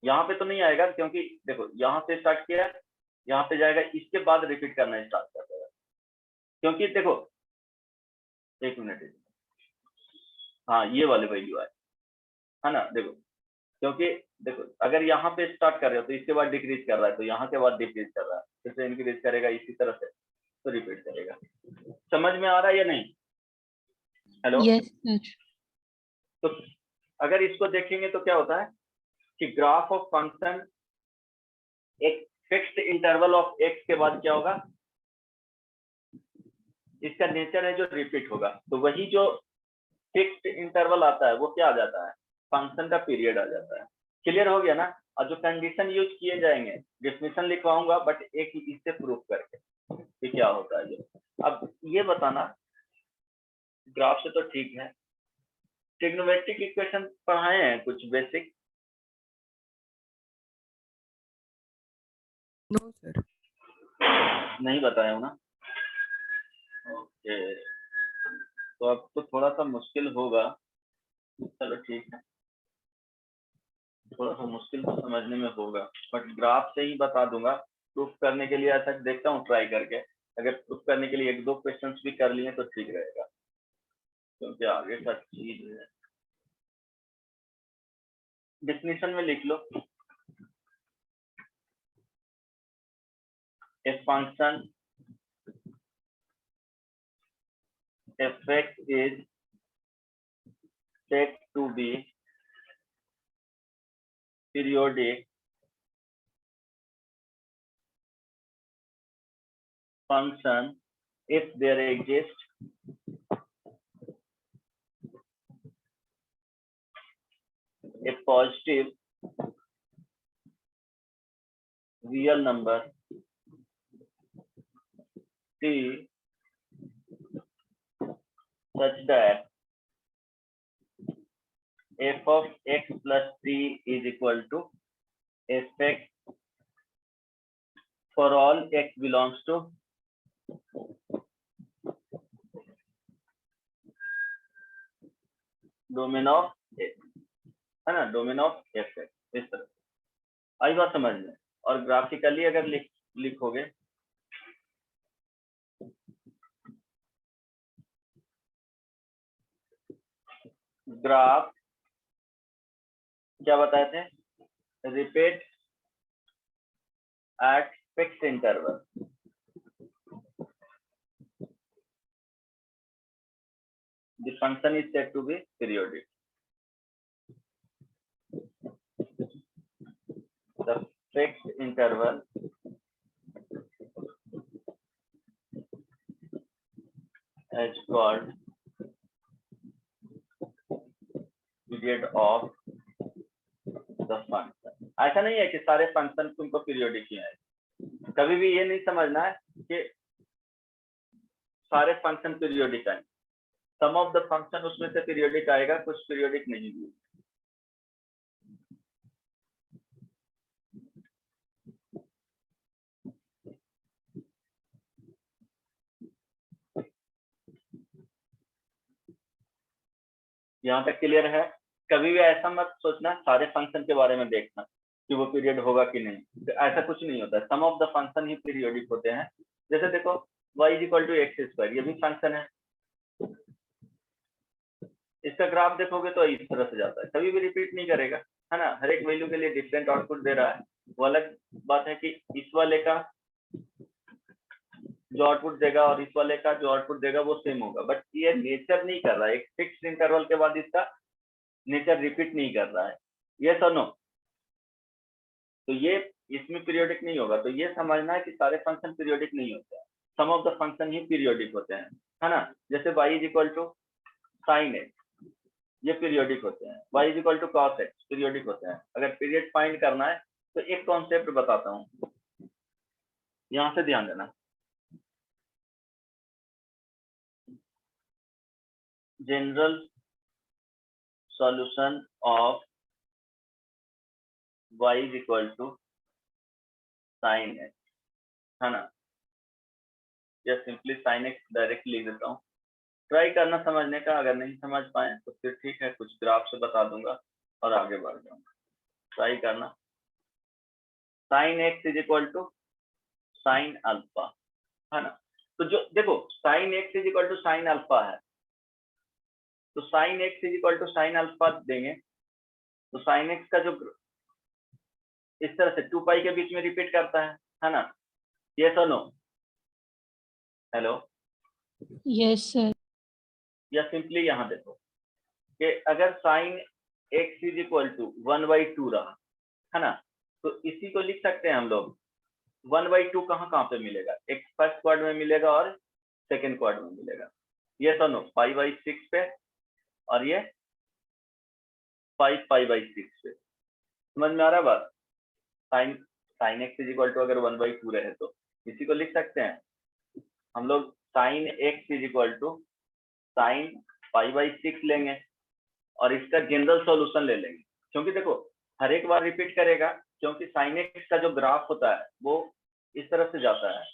यहाँ पे तो नहीं आएगा, क्योंकि देखो यहाँ से स्टार्ट किया, यहाँ पे जाएगा, इसके बाद रिपीट करना स्टार्ट कर देगा, क्योंकि देखो एक मिनट, हाँ ये वाले वैल्यू आए, है ना, देखो क्योंकि देखो अगर यहाँ पे स्टार्ट कर रहे हो तो इसके बाद डिक्रीज कर रहा है, तो यहाँ के बाद डिक्रीज कर रहा है, फिर से इंक्रीज करेगा, इसी तरह से तो रिपीट करेगा। समझ में आ रहा है या नहीं? Hello, yes sir. तो अगर इसको देखेंगे तो क्या होता है कि ग्राफ ऑफ फंक्शन एक फिक्स्ड इंटरवल ऑफ एक्स के बाद क्या होगा, इसका नेचर है जो रिपीट होगा, तो वही जो फिक्स्ड इंटरवल आता है वो क्या आ जाता है, फंक्शन का पीरियड आ जाता है। क्लियर हो गया ना? और जो कंडीशन यूज किए जाएंगे, डेफिनेशन लिखवाऊंगा, बट एक इससे प्रूफ करके कि क्या होता है जो। अब ये बताना, ग्राफ से तो ठीक है, ट्रिग्नोमेट्रिक इक्वेशन पढ़ाए हैं कुछ बेसिक? No sir. नहीं बताया हूँ ना? ओके, तो अब तो थोड़ा सा मुश्किल होगा, चलो ठीक है, थोड़ा सा मुश्किल तो समझने में होगा, बट ग्राफ से ही बता दूंगा। प्रूफ करने के लिए ऐसा देखता हूँ ट्राई करके, अगर प्रूफ करने के लिए 1-2 क्वेश्चंस भी कर लिए तो ठीक रहेगा, क्योंकि आगे का चीज है। डेफिनेशन में लिख लो, a function f(x) is said to be periodic function if there exists a positive real number t such that f of x plus t is equal to fx for all x belongs to domain of x, है ना, domain of f है, इस तरह आई बात समझ में। और graphically अगर लिखोगे, ग्राफ क्या बताए थे, repeat at fixed interval, the function is said to be periodic. The fixed interval is called period of the function. ऐसा नहीं है कि सारे फंक्शन तुमको पीरियोडिक ही आए, कभी भी ये नहीं समझना है कि सारे फंक्शन पीरियोडिक आए, सम ऑफ द फंक्शन उसमें से पीरियोडिक आएगा, कुछ पीरियोडिक नहीं भी। यहाँ तक क्लियर है? कभी भी ऐसा मत सोचना सारे फंक्शन के बारे में देखना, कि वो पीरियड होगा कि नहीं, तो ऐसा कुछ नहीं होता है। सम ऑफ द फंक्शन ही पीरियोडिक होते हैं। जैसे देखो y equal to x square, ये भी फंक्शन है, इसका ग्राफ देखोगे तो इस तरह से जाता है, कभी भी रिपीट नहीं करेगा, है ना। हर एक वैल्यू के लिए डिफरेंट आउटपुट दे रहा है। वो अलग बात है कि इस वाले का जो आउटपुट देगा और इस वाले का जो आउटपुट देगा वो सेम होगा, बट ये नेचर नहीं कर रहा है। एक फिक्स्ड इंटरवल के बाद इसका नेचर रिपीट नहीं कर रहा है, यस और नो। तो ये इसमें पीरियोडिक नहीं होगा। तो ये समझना है कि सारे फंक्शन पीरियोडिक नहीं होते हैं, सम ऑफ द फंक्शन ही पीरियोडिक होते हैं, है ना। जैसे y equal to sine x, ये पीरियोडिक होते हैं। y equal to cos x periodic होते हैं। अगर पीरियड फाइंड करना है तो एक कॉन्सेप्ट बताता हूँ, यहाँ से ध्यान देना। General solution of y equal to sine x, है ना, या सिंपली साइन एक्स डायरेक्ट लिख देता हूँ। ट्राई करना समझने का, अगर नहीं समझ पाए तो फिर ठीक है, कुछ ग्राफ से बता दूंगा और आगे बढ़ जाऊंगा। ट्राई करना। Sine x is equal to sine alpha, है ना। तो जो देखो sine x is equal to sine alpha है, तो sine x is equal to sine alpha देंगे तो साइन एक्स का जो इस तरह से 2 पाई के बीच में रिपीट करता है ना। यस और नो? Hello, yes sir. या सिंपली यहाँ देखो कि अगर sine x is equal to 1/2 रहा, है ना, तो इसी को लिख सकते हैं हम लोग 1/2 कहाँ पे मिलेगा, एक फर्स्ट क्वाड में मिलेगा और सेकंड क्वाड में मिलेगा। ये तो नो 5/6 पे और ये 5/6 पे। समझ में आ रहा है बात? Sine x is equal to अगर 1/2 रहे तो इसी को लिख सकते हैं हम लोग, sine x is equal to sine 5/6 लेंगे और इसका जनरल सॉल्यूशन ले लेंगे, क्योंकि देखो हर एक बार रिपीट करेगा, क्योंकि साइन एक्स का जो ग्राफ होता है वो इस तरह से जाता है,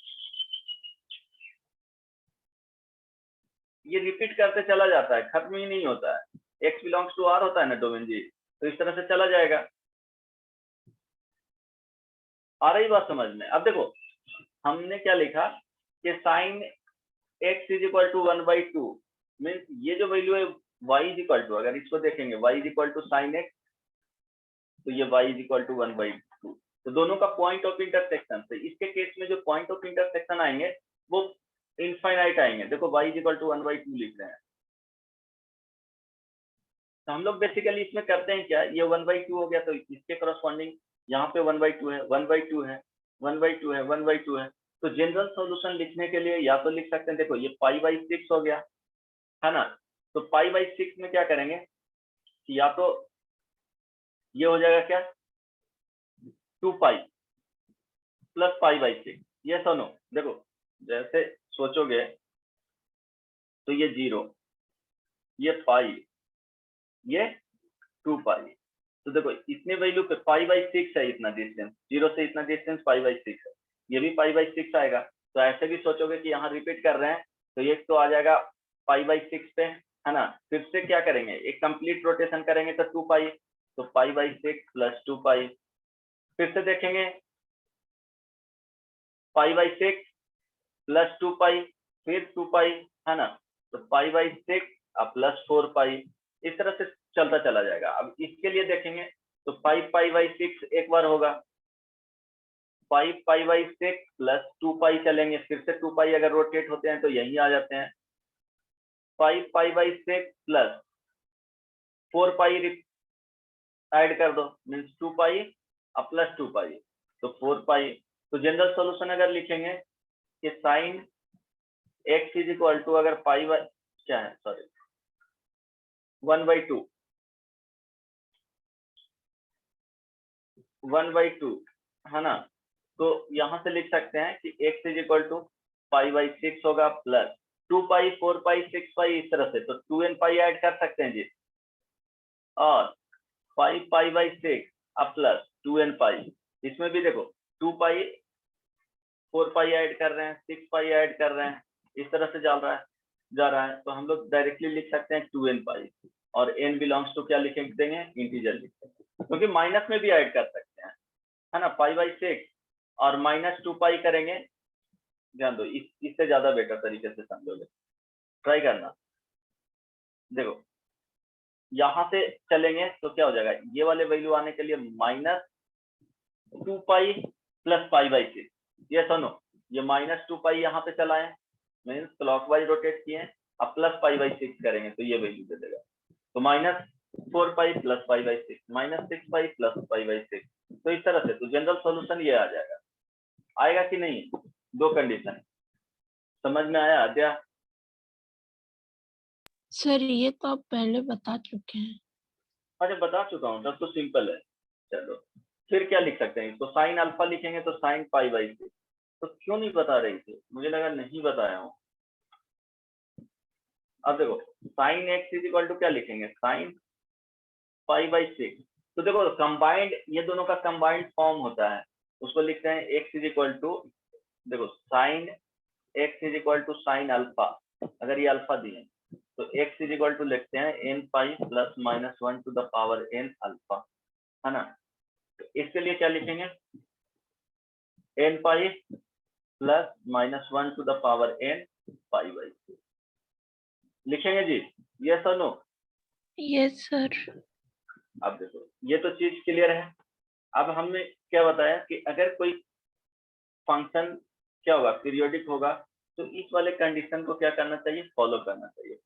ये रिपीट करते चला जाता है, खत्म ही नहीं होता है। x बिलोंग्स टू r होता है ना डोमेन जी, तो इस तरह से चला जाएगा। आ रही बात समझ में? अब देखो हमने क्या लिखा कि sine x is equal to 1/2 means ये जो वैल्यू है y इज इक्वल टू, अगर इसको देखेंगे y is equal to sine x, तो ये y इज इक्वल टू 1/2। तो दोनों का पॉइंट ऑफ इंटरसेक्शन, तो इसके केस में जो पॉइंट ऑफ इंटरसेक्शन आएंगे वो इनफाइनाइट आएंगे। देखो y इज इक्वल टू 1/2 लिख रहे हैं, तो हम लोग बेसिकली इसमें करते हैं क्या, ये 1/2 हो गया तो इसके करस्पॉन्डिंग यहाँ पे 1/2 है, 1/2 है, 1/2 है, 1/2 है। तो जनरल सॉल्यूशन लिखने के लिए या तो लिख सकते हैं, देखो ये π/6 हो गया, है ना। तो π/6 में क्या करेंगे, या तो ये हो जाएगा क्या 2π प्लस π/6, ये सुनो। देखो जैसे सोचोगे तो ये 0, ये पाई, ये 2π। तो देखो इतने वैल्यू पे π/6 है, इतना डिस्टेंस 0 से इतना डिस्टेंस π/6 है, ये भी π/6 आएगा। तो ऐसे भी सोचोगे कि यहाँ रिपीट कर रहे हैं तो ये तो आ जाएगा π/6 पे, है ना। फिर से क्या करेंगे, एक कंप्लीट रोटेशन करेंगे तो 2π, तो π/6 प्लस 2π। फिर से देखेंगे π/6 प्लस 2π, फिर 2π, है ना। तो π/6 प्लस 4π, इस तरह से चलता चला जाएगा। अब इसके लिए देखेंगे तो 5π/6 एक बार होगा, 5π/6 प्लस 2π चलेंगे, फिर से 2π अगर रोटेट होते हैं तो यहीं आ जाते हैं। 5π/6 प्लस 4π ऐड कर दो मीन्स 2π प्लस 2π, तो 4π। तो जनरल सॉल्यूशन अगर लिखेंगे कि sine x is equal to अगर क्या है, सॉरी 1/2 है ना। तो यहां से लिख सकते हैं कि x इज इक्वल टू π/6 होगा प्लस 2π 4π 6π, इस तरह से। तो 2nπ ऐड कर सकते हैं जी, और 5π/6 प्लस 2nπ, इसमें भी देखो 2π 4π ऐड कर रहे हैं, 6π ऐड कर रहे हैं, इस तरह से जा रहा है। तो हम लोग डायरेक्टली लिख सकते हैं 2nπ और n बिलोंग्स टू क्या लिख देंगे, इंटीजर लिख देंगे, क्योंकि माइनस में भी ऐड कर सकते हैं, है ना, π/6 और -2π करेंगे, ध्यान दो, इससे ज्यादा बेटर तरीके से समझोगे, ट्राई करना। देखो यहां से चलेंगे तो क्या हो जाएगा, ये वाले वैल्यू आने के लिए -2π + π/6, ये सुनो, ये -2π यहाँ पे चला है, मीन्स क्लॉकवाइज रोटेट किए, अब +π/6 करेंगे तो ये वैल्यू दे देगा, तो -4π + π/6, -6π + π/6, तो इस तरह से। तो जनरल सॉल्यूशन ये आ जाएगा, आएगा कि नहीं, दो कंडीशन, समझ में आया अद्या? सर ये तो आप पहले बता चुके हैं। अरे बता चुका हूँ, तब तो सिंपल है। चलो फिर क्या लिख सकते हैं इसको, साइन अल्फा लिखेंगे तो साइन π/6, तो क्यों नहीं बता रही थी, मुझे लगा नहीं बताया हूँ। अब देखो साइन x = क्या लिखेंगे, साइन π/6, तो देखो कंबाइंड, ये दोनों का कंबाइंड फॉर्म होता है, उसको लिखते हैं x = देखो साइन x = साइन अल्फा, अगर ये अल्फा दिए तो x = लिखते हैं nπ + -1 to the power n alpha, है ना। तो इसके लिए क्या लिखेंगे, nπ + -1 to the power n π/6 लिखेंगे जी, यस और नो? Yes sir. अब देखो ये तो चीज क्लियर है। अब हमने क्या बताया कि अगर कोई फंक्शन क्या होगा, पीरियोडिक होगा, तो इस वाले कंडीशन को क्या करना चाहिए, फॉलो करना चाहिए,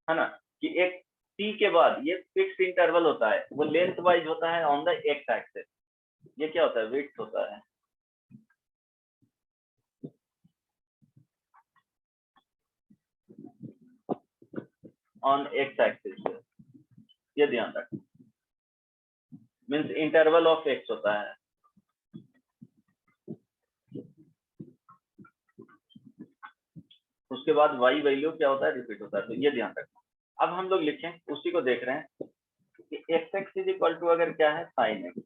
है ना, कि एक t के बाद ये फिक्स इंटरवल होता है, वो लेंथ वाइज होता है ऑन द एक्स एक्सिस, ये क्या होता है, विड्थ होता है, ऑन एक्स एक्सिस, ये ध्यान रखना, मीन्स इंटरवल ऑफ एक्स होता है। उसके बाद y वैल्यू क्या होता है, रिपीट होता है, तो ये ध्यान रखना। अब हम लोग लिखें, उसी को देख रहे हैं कि x(x) = अगर क्या है, sin x,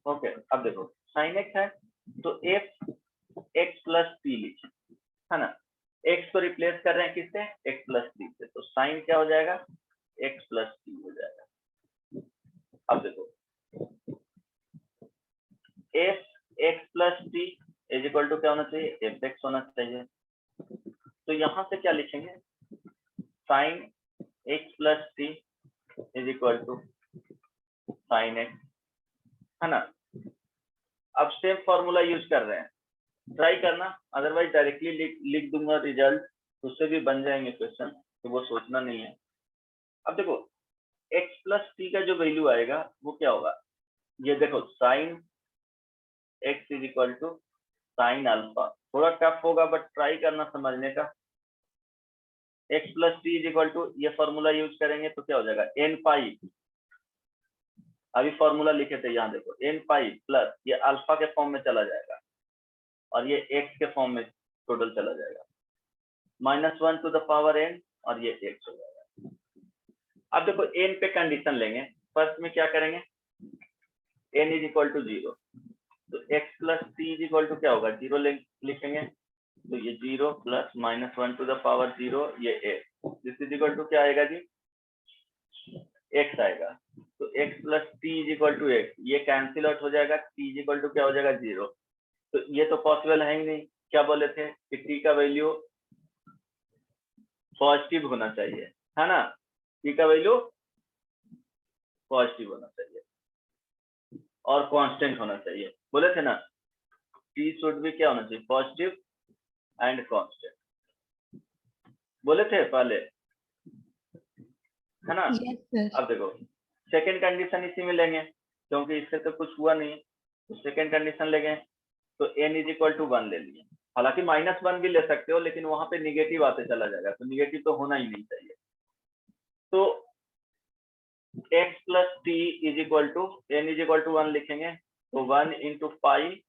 ओके। अब देखो sin x है तो f x + t लिखें, है ना, x को रिप्लेस कर रहे हैं किससे, x + t से, तो sin क्या हो जाएगा, x + t हो जाएगा। अब देखो f x + t = क्या होना चाहिए, fx होना चाहिए, तो यहां से क्या लिखेंगे, sin x + t = sin x, है ना। अब सेम फॉर्मूला यूज कर रहे हैं, ट्राई करना, अदरवाइज डायरेक्टली लिख दूंगा रिजल्ट, उससे भी बन जाएंगे क्वेश्चन, तो वो सोचना नहीं है। अब देखो x + t का जो वैल्यू आएगा वो क्या होगा, ये देखो sin x = sin अल्फा, थोड़ा टफ होगा बट ट्राई करना समझने का। x + t = ये फॉर्मूला यूज करेंगे तो क्या हो जाएगा, nπ, अभी फॉर्मूला लिखे थे, यहाँ देखो nπ प्लस ये अल्फा के फॉर्म में चला जाएगा और ये x के फॉर्म में टोटल चला जाएगा, -1 to the power n और ये x हो जाएगा। अब देखो n पे कंडीशन लेंगे, फर्स्ट में क्या करेंगे, n = 0, तो x + t = क्या होगा, 0 लिखेंगे, तो ये 0 + -1 to the power 0, ये x, दिस = क्या आएगा जी, x आएगा, तो x + t = x, ये कैंसिल आउट हो जाएगा, t = क्या हो जाएगा, 0, तो ये तो पॉसिबल है ही नहीं। क्या बोले थे कि t का वैल्यू पॉजिटिव होना चाहिए, है ना, t का वैल्यू पॉजिटिव होना चाहिए और कांस्टेंट होना चाहिए, बोले थे ना, t शुड भी क्या होना चाहिए, पॉजिटिव एंड कांस्टेंट, बोले थे पहले, है ना। Yes sir. अब देखो सेकंड कंडीशन इसी में लेंगे, क्योंकि इससे तो कुछ हुआ नहीं, तो सेकंड कंडीशन लेंगे, तो n = 1 ले लिए, हालांकि -1 भी ले सकते हो, लेकिन वहां पे निगेटिव आते चला जाएगा, तो निगेटिव तो होना ही नहीं चाहिए। तो x + t = n = 1 लिखेंगे, तो 1 × π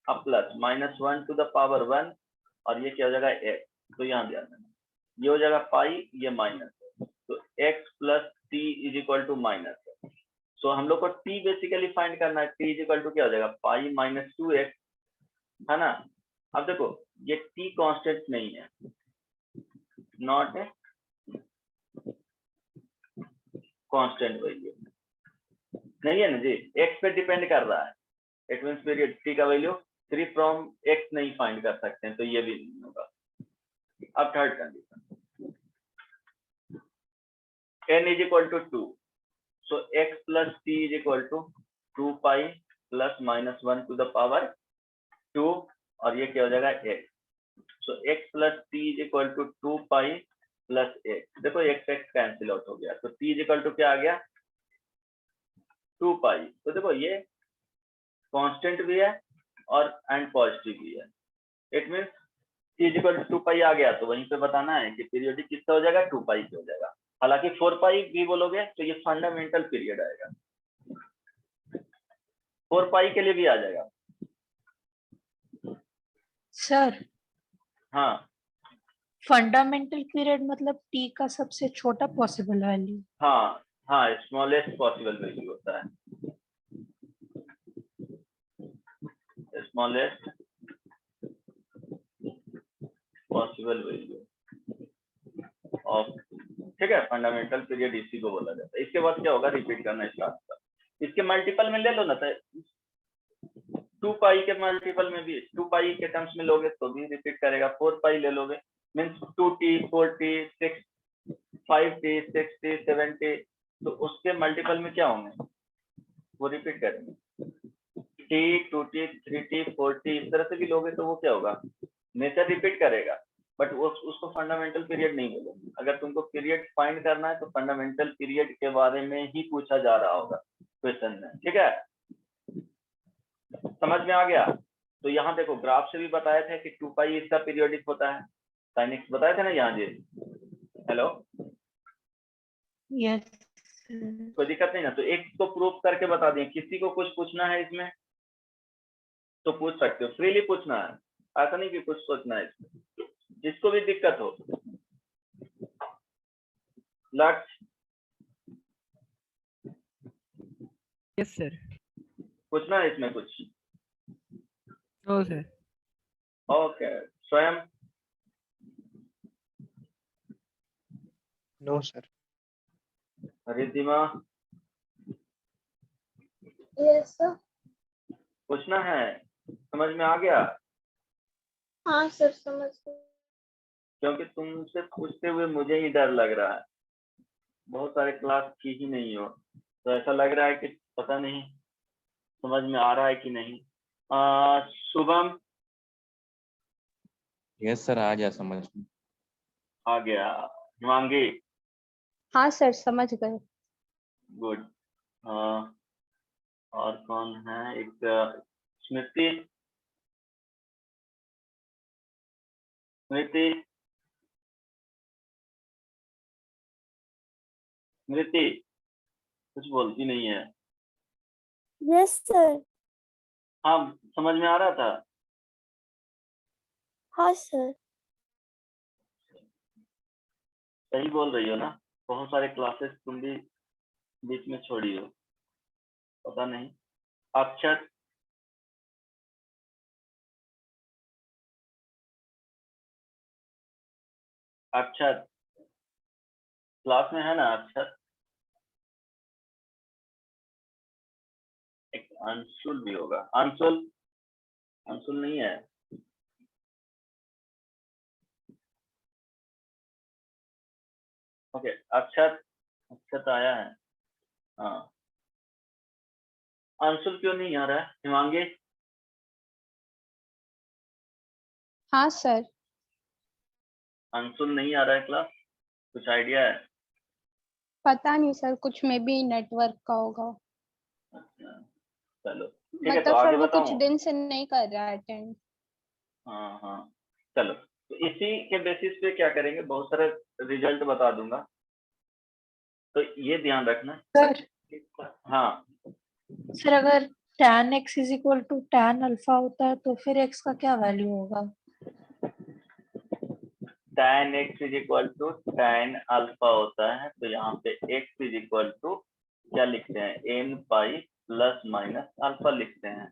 अब प्लस -1 to the power 1 और ये क्या हो जाएगा, x, तो यहाँ ध्यान देना, ये हो जाएगा पाई, ये माइनस है, तो x + t = माइनस है, सो हम लोग को t बेसिकली फाइंड करना है, t = क्या हो जाएगा, पाई -2x, है ना। अब देखो ये t कांस्टेंट नहीं है, नॉट ए कांस्टेंट वैल्यू, नहीं है ना जी, x पे डिपेंड कर रहा है, इट मींस पीरियड t का वैल्यू 3 फ्रॉम x नहीं फाइंड कर सकते हैं, तो ये भी नहीं होगा। अब third condition, n is equal to 2, so x plus t is equal to 2 pi plus minus 1 to the power 2, और ये क्या हो जाएगा x, so x plus t is equal to 2 pi plus x, देखो x x कैंसिल आउट हो गया, तो t is equal to क्या आ गया 2 पाई, तो देखो ये कांस्टेंट भी है और एंड पॉजिटिव भी है, it means t equal to 2 pi आ गया, तो वहीं पे बताना है कि पीरियोडिक कितना हो जाएगा 2 पाई हो जाएगा। हालांकि 4 पाई भी बोलोगे तो ये फंडामेंटल पीरियड आएगा, 4 पाई के लिए भी आ जाएगा। सर हाँ फंडामेंटल पीरियड मतलब टी का सबसे छोटा पॉसिबल वैल्यू। हाँ हाँ, स्मॉलेस्ट पॉसिबल वैल्यू होता है, स्मॉलेस्ट पॉसिबल वैल्यू ऑफ, ठीक है, फंडामेंटल पीरियड इसी को बोला जाता है। इसके बाद क्या होगा, रिपीट करना स्टार्ट कर, इसके मल्टीपल में ले लो ना, तो 2 पाई के मल्टीपल में भी 2 पाई के टर्म्स में लोगे तो भी रिपीट करेगा, 4 पाई ले लोगे means 2t 4t 6 5t 6t 7t, तो उसके मल्टीपल में क्या होंगे वो रिपीट करेंगे, t 2t 3t 4t, इस तरह से भी लोगे तो वो क्या होगा नेचर रिपीट करेगा, बट वो उसको फंडामेंटल पीरियड नहीं बोलोगे। अगर तुमको पीरियड फाइंड करना है तो फंडामेंटल पीरियड के बारे में ही पूछा जा रहा होगा क्वेश्चन में, ठीक है, समझ में आ गया। तो यहाँ देखो ग्राफ से भी बताया था कि 2 पाई इसका पीरियोडिक होता है, sin x बताया था ना यहाँ जी, हेलो यस कोई दिक्कत नहीं ना, तो एक को प्रूफ करके बता दें, किसी को कुछ पूछना है इसमें तो पूछ सकते हो, फ्रीली पूछना है, ऐसा नहीं कि कुछ सोचना है इसमें, जिसको भी दिक्कत हो। लक्ष्य यस सर। पूछना है इसमें कुछ, no sir. Okay, Swayam no sir. Riddhima yes sir. पूछना है, समझ में आ गया, हाँ सर समझ गए। क्योंकि तुमसे पूछते हुए मुझे ही डर लग रहा है, बहुत सारे क्लास की ही नहीं हो, तो ऐसा लग रहा है कि पता नहीं समझ में आ रहा है कि नहीं। शुभम यस सर, आ गया समझ में। आ गया, हिमांगी हाँ सर समझ गए। गुड, और कौन है, एक स्मृति, स्मृति स्मृति कुछ बोलती नहीं है। Yes sir. हाँ समझ में आ रहा था, हाँ सर। सही बोल रही हो ना, बहुत सारे क्लासेस तुम भी बीच में छोड़ी हो, पता नहीं। अक्षर अक्षर क्लास में है ना, अक्षर, एक अंशुल भी होगा, अंशुल अंशुल नहीं है, ओके, अक्षर अक्षर तो आया है, हाँ, अंशुल क्यों नहीं आ रहा है, हिमांगी हाँ सर। अंशुल नहीं आ रहा है क्लास, कुछ आइडिया है? पता नहीं सर, कुछ में भी नेटवर्क का होगा। अच्छा चलो ठीक है, तो मतलब आगे सर वो कुछ बताऊं? दिन से नहीं कर रहा है अटेंड। हाँ हाँ चलो, तो इसी के बेसिस पे क्या करेंगे, बहुत सारे रिजल्ट बता दूंगा, तो ये ध्यान रखना। सर हाँ सर अगर tan x is equal to tan alpha होता है तो फिर x का क्या वैल्यू होगा? tan x is equal to tan alpha होता है, तो यहाँ पे x इज इक्वल टू क्या लिखते हैं, n pi plus minus alpha लिखते हैं,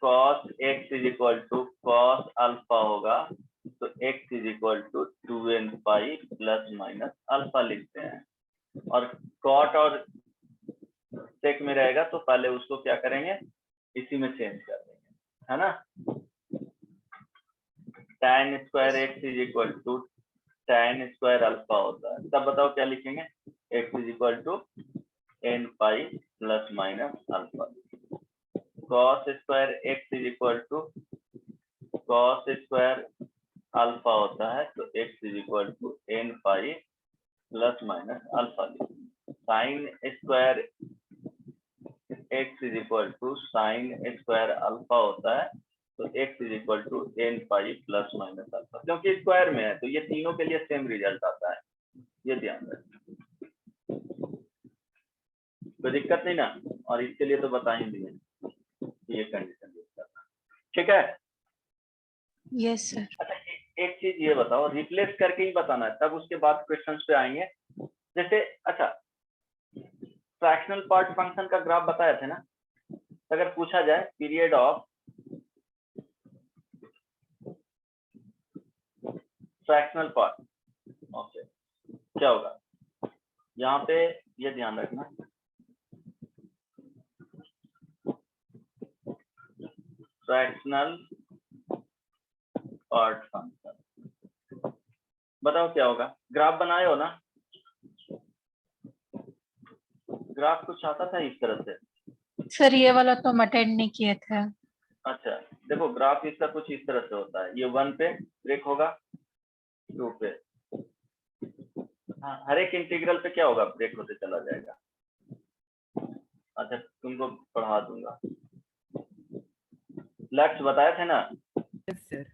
cos x is equal to cos alpha होगा, तो x is equal to 2n pi plus minus alpha लिखते हैं, और cot और सेक में रहेगा तो पहले उसको क्या करेंगे, इसी में चेंज कर देंगे, है ना। tan square x is equal to tan square alpha होता है, तब बताओ क्या लिखेंगे, x is equal to n pi plus minus alpha. cos square x is equal to cos square alpha होता है, तो x is equal to n pi plus minus alpha लिखेंगे। Sine square x is equal to sine square alpha होता है, तो x is equal to n pi plus minus alpha, क्योंकि square में है तो ये तीनों के लिए सेम रिजल्ट आता है, ये ध्यान रखें, कोई दिक्कत नहीं ना। और इसके लिए तो बता ही दिए ये कंडीशन यूज करना, ठीक है। Yes sir. अच्छा एक चीज ये बताओ, रिप्लेस करके ही बताना है, तब उसके बाद क्वेश्चंस पे आएंगे। जैसे अच्छा फ्रैक्शनल पार्ट फंक्शन का ग्राफ बताया थे ना, अगर पूछा जाए period of fractional part, okay क्या होगा यहाँ पे, ये ध्यान रखना, फ्रैक्शनल पार्ट फंक्शन, बताओ क्या होगा। ग्राफ बनाए हो ना, ग्राफ कुछ आता था इस तरह से। सर ये वाला तो हम अटेंड नहीं किए थे। अच्छा देखो ग्राफ इसका कुछ इस तरह से होता है, ये 1 पे ब्रेक होगा, 2 पे, हाँ हर एक इंटीग्रल पे क्या होगा, ब्रेक होते चला जाएगा। अच्छा तुमको पढ़ा दूंगा, लक्ष्य बताए थे ना। Yes sir.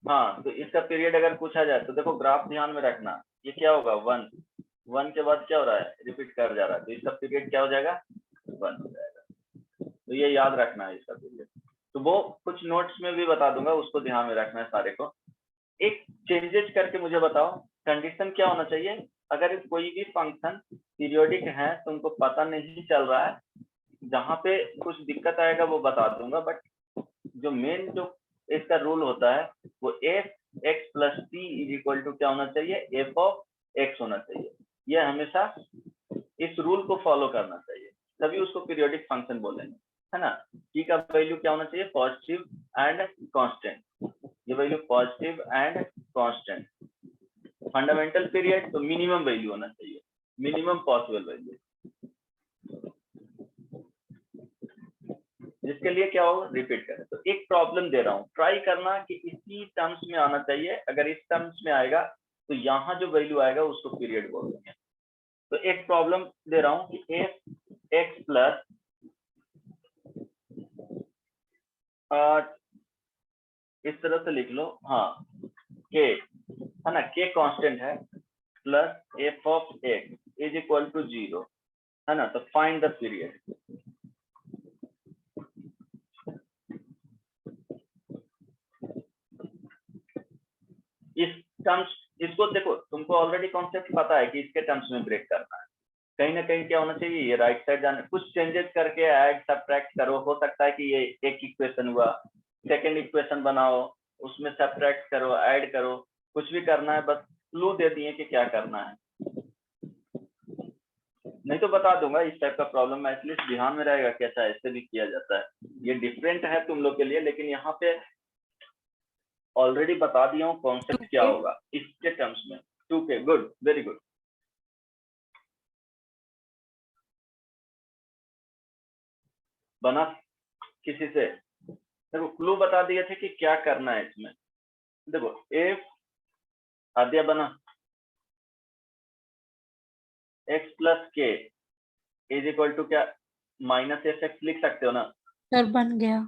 हाँ तो इसका पीरियड अगर पूछा जाए तो देखो ग्राफ ध्यान में रखना, ये क्या होगा 1 के बाद क्या हो रहा है, रिपीट कर जा रहा है, तो इसका पीरियड क्या हो जाएगा, 1 हो जाएगा। तो ये याद रखना है इसका पीरियड, तो वो कुछ नोट्स में भी बता दूंगा, उसको ध्यान में रखना है सारे को। एक चेंजेस करके मुझे बताओ, कंडीशन क्या होना चाहिए, अगर कोई भी फंक्शन पीरियोडिक है तो उनको पता नहीं चल रहा है, जहाँ पे कुछ दिक्कत आएगा वो बता दूंगा, बट जो मेन जो इसका रूल होता है वो f x plus t is equal to क्या होना चाहिए, एफ ऑफ एक्स होना चाहिए। ये हमेशा इस रूल को फॉलो करना चाहिए, तभी उसको पीरियोडिक फंक्शन बोलेंगे, है ना। टी का वैल्यू क्या होना चाहिए, पॉजिटिव एंड कांस्टेंट, ये value positive and constant. Fundamental period तो मिनिमम वैल्यू होना चाहिए, मिनिमम पॉसिबल वैल्यू, जिसके लिए क्या हो, रिपीट करें। तो एक प्रॉब्लम दे रहा हूँ, ट्राई करना कि इसी टर्म्स में आना चाहिए, अगर इस टर्म्स में आएगा तो यहाँ जो वैल्यू आएगा उसको पीरियड बोल देंगे। तो एक प्रॉब्लम दे रहा हूँ कि एफ एक्स प्लस इस तरह से लिख लो, हाँ के है ना, के कांस्टेंट है, plus f of x is equal to 0 है ना, तो फाइंड द पीरियड। इस टर्म्स, इसको देखो तुमको ऑलरेडी कॉन्सेप्ट पता है कि इसके टर्म्स में ब्रेक करना है, कहीं ना कहीं क्या होना चाहिए, ये राइट साइड जाना, कुछ चेंजेस करके ऐड सब्ट्रैक्ट करो, हो सकता है कि ये एक इक्वेशन हुआ, सेकंड इक्वेशन बनाओ, उसमें सब्ट्रैक्ट करो, ऐड करो, कुछ भी करना है, बस क्लू दे दिए कि क्या करना है, नहीं तो बता दूंगा इस टाइप का प्रॉब्लम में, एटलीस्ट ध्यान में रहेगा कैसा ऐसे भी किया जाता है। ये डिफरेंट है तुम लोग के लिए, लेकिन यहाँ पे ऑलरेडी बता दिया हूँ कॉन्सेप्ट क्या होगा इसके टर्म्स में। 2K, good, very good. बना किसी से, देखो क्लू बता दिए थे कि क्या करना है इसमें। देखो एफ आद्या बना, एक्स प्लस के इज इक्वल टू क्या, माइनस एफ एक्स लिख सकते हो ना। सर बन गया।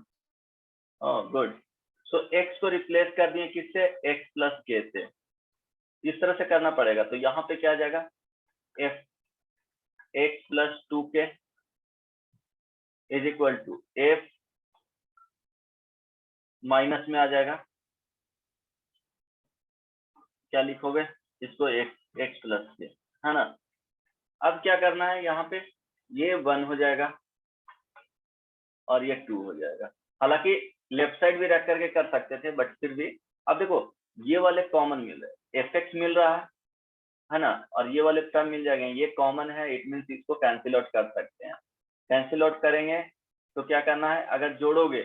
गुड। सो एक्स को रिप्लेस कर दिए किससे, एक्स प्लस के से, इस तरह से करना पड़ेगा। तो यहाँ पे क्या आ जाएगा, f x plus 2K is equal to f minus में आ जाएगा, क्या लिखोगे इसको, एक्स प्लस के, है ना। अब क्या करना है, यहाँ पे ये 1 हो जाएगा और ये 2 हो जाएगा। हालांकि लेफ्ट साइड भी रख करके कर सकते थे, बट फिर भी अब देखो ये वाले कॉमन मिल रहे, एफ एक्स मिल रहा है ना, और ये वाले टर्म मिल जाएंगे, ये कॉमन है, इट मीन्स इसको कैंसिल आउट कर सकते हैं। कैंसिल आउट करेंगे तो क्या करना है, अगर जोड़ोगे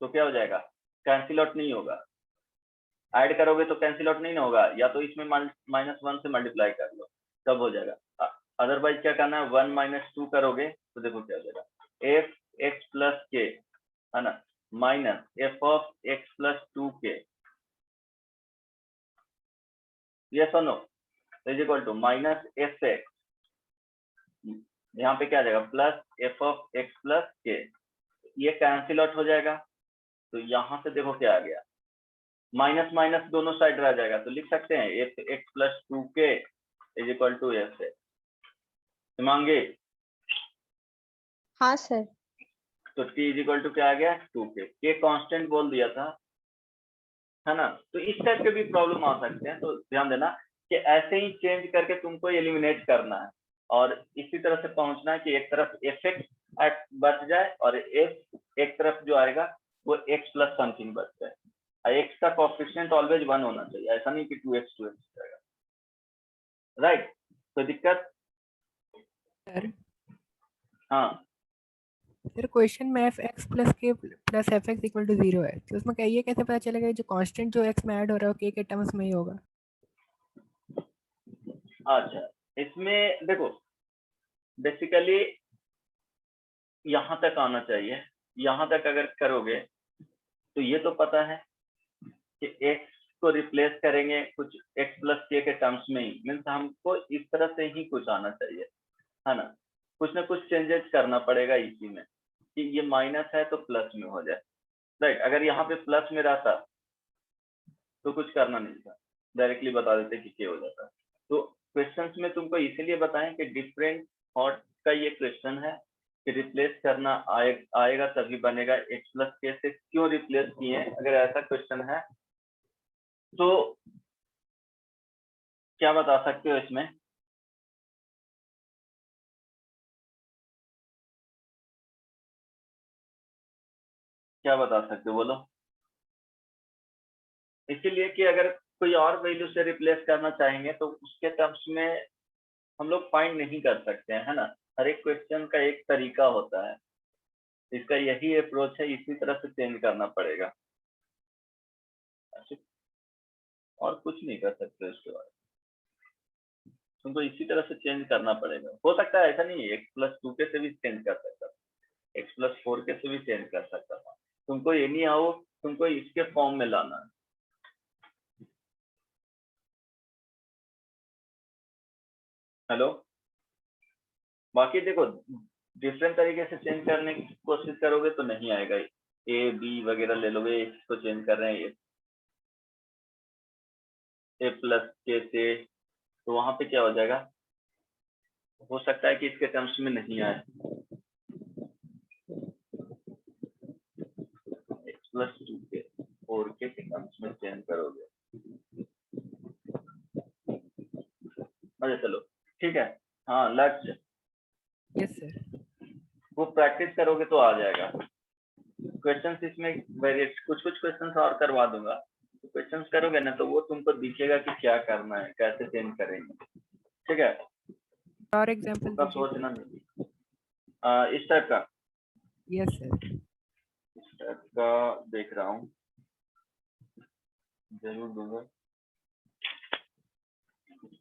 तो क्या हो जाएगा, कैंसिल आउट नहीं होगा, ऐड करोगे तो कैंसिल आउट नहीं ना होगा, या तो इसमें -1 से मल्टीप्लाई कर लो तब हो जाएगा। अदरवाइज क्या करना है, 1 - 2 करोगे तो देखो क्या हो जाएगा, एफ एक्स प्लस के, है ना, minus f of x plus 2k, yes और no, is equal to minus f x, यहाँ पे क्या आ जाएगा, plus f of x plus k, ये कैंसिल आउट हो जाएगा। तो यहाँ से देखो क्या आ गया, माइनस माइनस दोनों साइड रह जाएगा, तो लिख सकते हैं f x plus 2k is equal to f x. Himangi, हाँ सर। तो t इज इक्वल टू क्या आ गया, 2k, के कांस्टेंट बोल दिया था, है ना। तो इस टाइप के भी प्रॉब्लम आ सकते हैं, तो ध्यान देना कि ऐसे ही चेंज करके तुमको एलिमिनेट करना है, और इसी तरह से पहुंचना है कि एक तरफ एफ एक्स बच जाए और एफ एक तरफ जो आएगा वो एक्स प्लस समथिंग बच जाए। एक्स का कोएफिशिएंट ऑलवेज 1 होना चाहिए, ऐसा नहीं कि 2x जाएगा, राइट। तो दिक्कत, सर हाँ सर क्वेश्चन में f x plus k plus f x equal to 0 है, तो उसमें ये कैसे पता चलेगा जो कांस्टेंट जो एक्स में ऐड हो रहा है वो के टर्म्स में ही होगा? अच्छा, इसमें देखो बेसिकली यहाँ तक आना चाहिए, यहाँ तक अगर करोगे तो ये तो पता है कि x को रिप्लेस करेंगे कुछ x प्लस के टर्म्स में ही, मीन्स हमको इस तरह से ही कुछ आना चाहिए, है ना। कुछ ना कुछ चेंजेस करना पड़ेगा इसी में कि ये माइनस है तो प्लस में हो जाए, राइट। अगर यहाँ पे प्लस में रहता तो कुछ करना नहीं था, डायरेक्टली बता देते कि क्या हो जाता। तो क्वेश्चंस में तुमको इसीलिए बताएं कि डिफरेंट थॉट का ये क्वेश्चन है कि रिप्लेस करना आएगा तभी बनेगा, एक्स प्लस के से क्यों रिप्लेस किए, अगर ऐसा क्वेश्चन है तो क्या बता सकते हो इसमें, क्या बता सकते हो बोलो। इसीलिए कि अगर कोई और वैल्यू से रिप्लेस करना चाहेंगे तो उसके टर्म्स में हम लोग फाइंड नहीं कर सकते हैं, है ना। हर एक क्वेश्चन का एक तरीका होता है, इसका यही अप्रोच है, इसी तरह से चेंज करना पड़ेगा, और कुछ नहीं कर सकते इसके बाद, तुमको इसी तरह से चेंज करना पड़ेगा। हो सकता है ऐसा नहीं है एक्स प्लस 2k से भी चेंज कर सकता था, एक्स प्लस 4k से भी चेंज कर सकता था, तुमको ये नहीं आओ, तुमको इसके फॉर्म में लाना है। हेलो, बाकी देखो डिफरेंट तरीके से चेंज करने की कोशिश करोगे तो नहीं आएगा, ए बी वगैरह ले लोगे, इसको चेंज कर रहे हैं ए प्लस के से, तो वहां पे क्या हो जाएगा, हो सकता है कि इसके टर्म्स में नहीं आए, एक्स प्लस 2k 4k के टर्म्स में चेंज करोगे। अच्छा चलो ठीक है, हाँ लक्ष्य, यस सर। वो प्रैक्टिस करोगे तो आ जाएगा। क्वेश्चंस इसमें वेरिएट कुछ क्वेश्चंस और करवा दूंगा, तो क्वेश्चंस करोगे ना तो वो तुमको दिखेगा कि क्या करना है, कैसे चेंज करेंगे, ठीक है। और एग्जांपल उसका दीजिए। सोचना नहीं, इस टाइप का, यस सर। इस टाइप का देख रहा हूँ, जरूर दूंगा।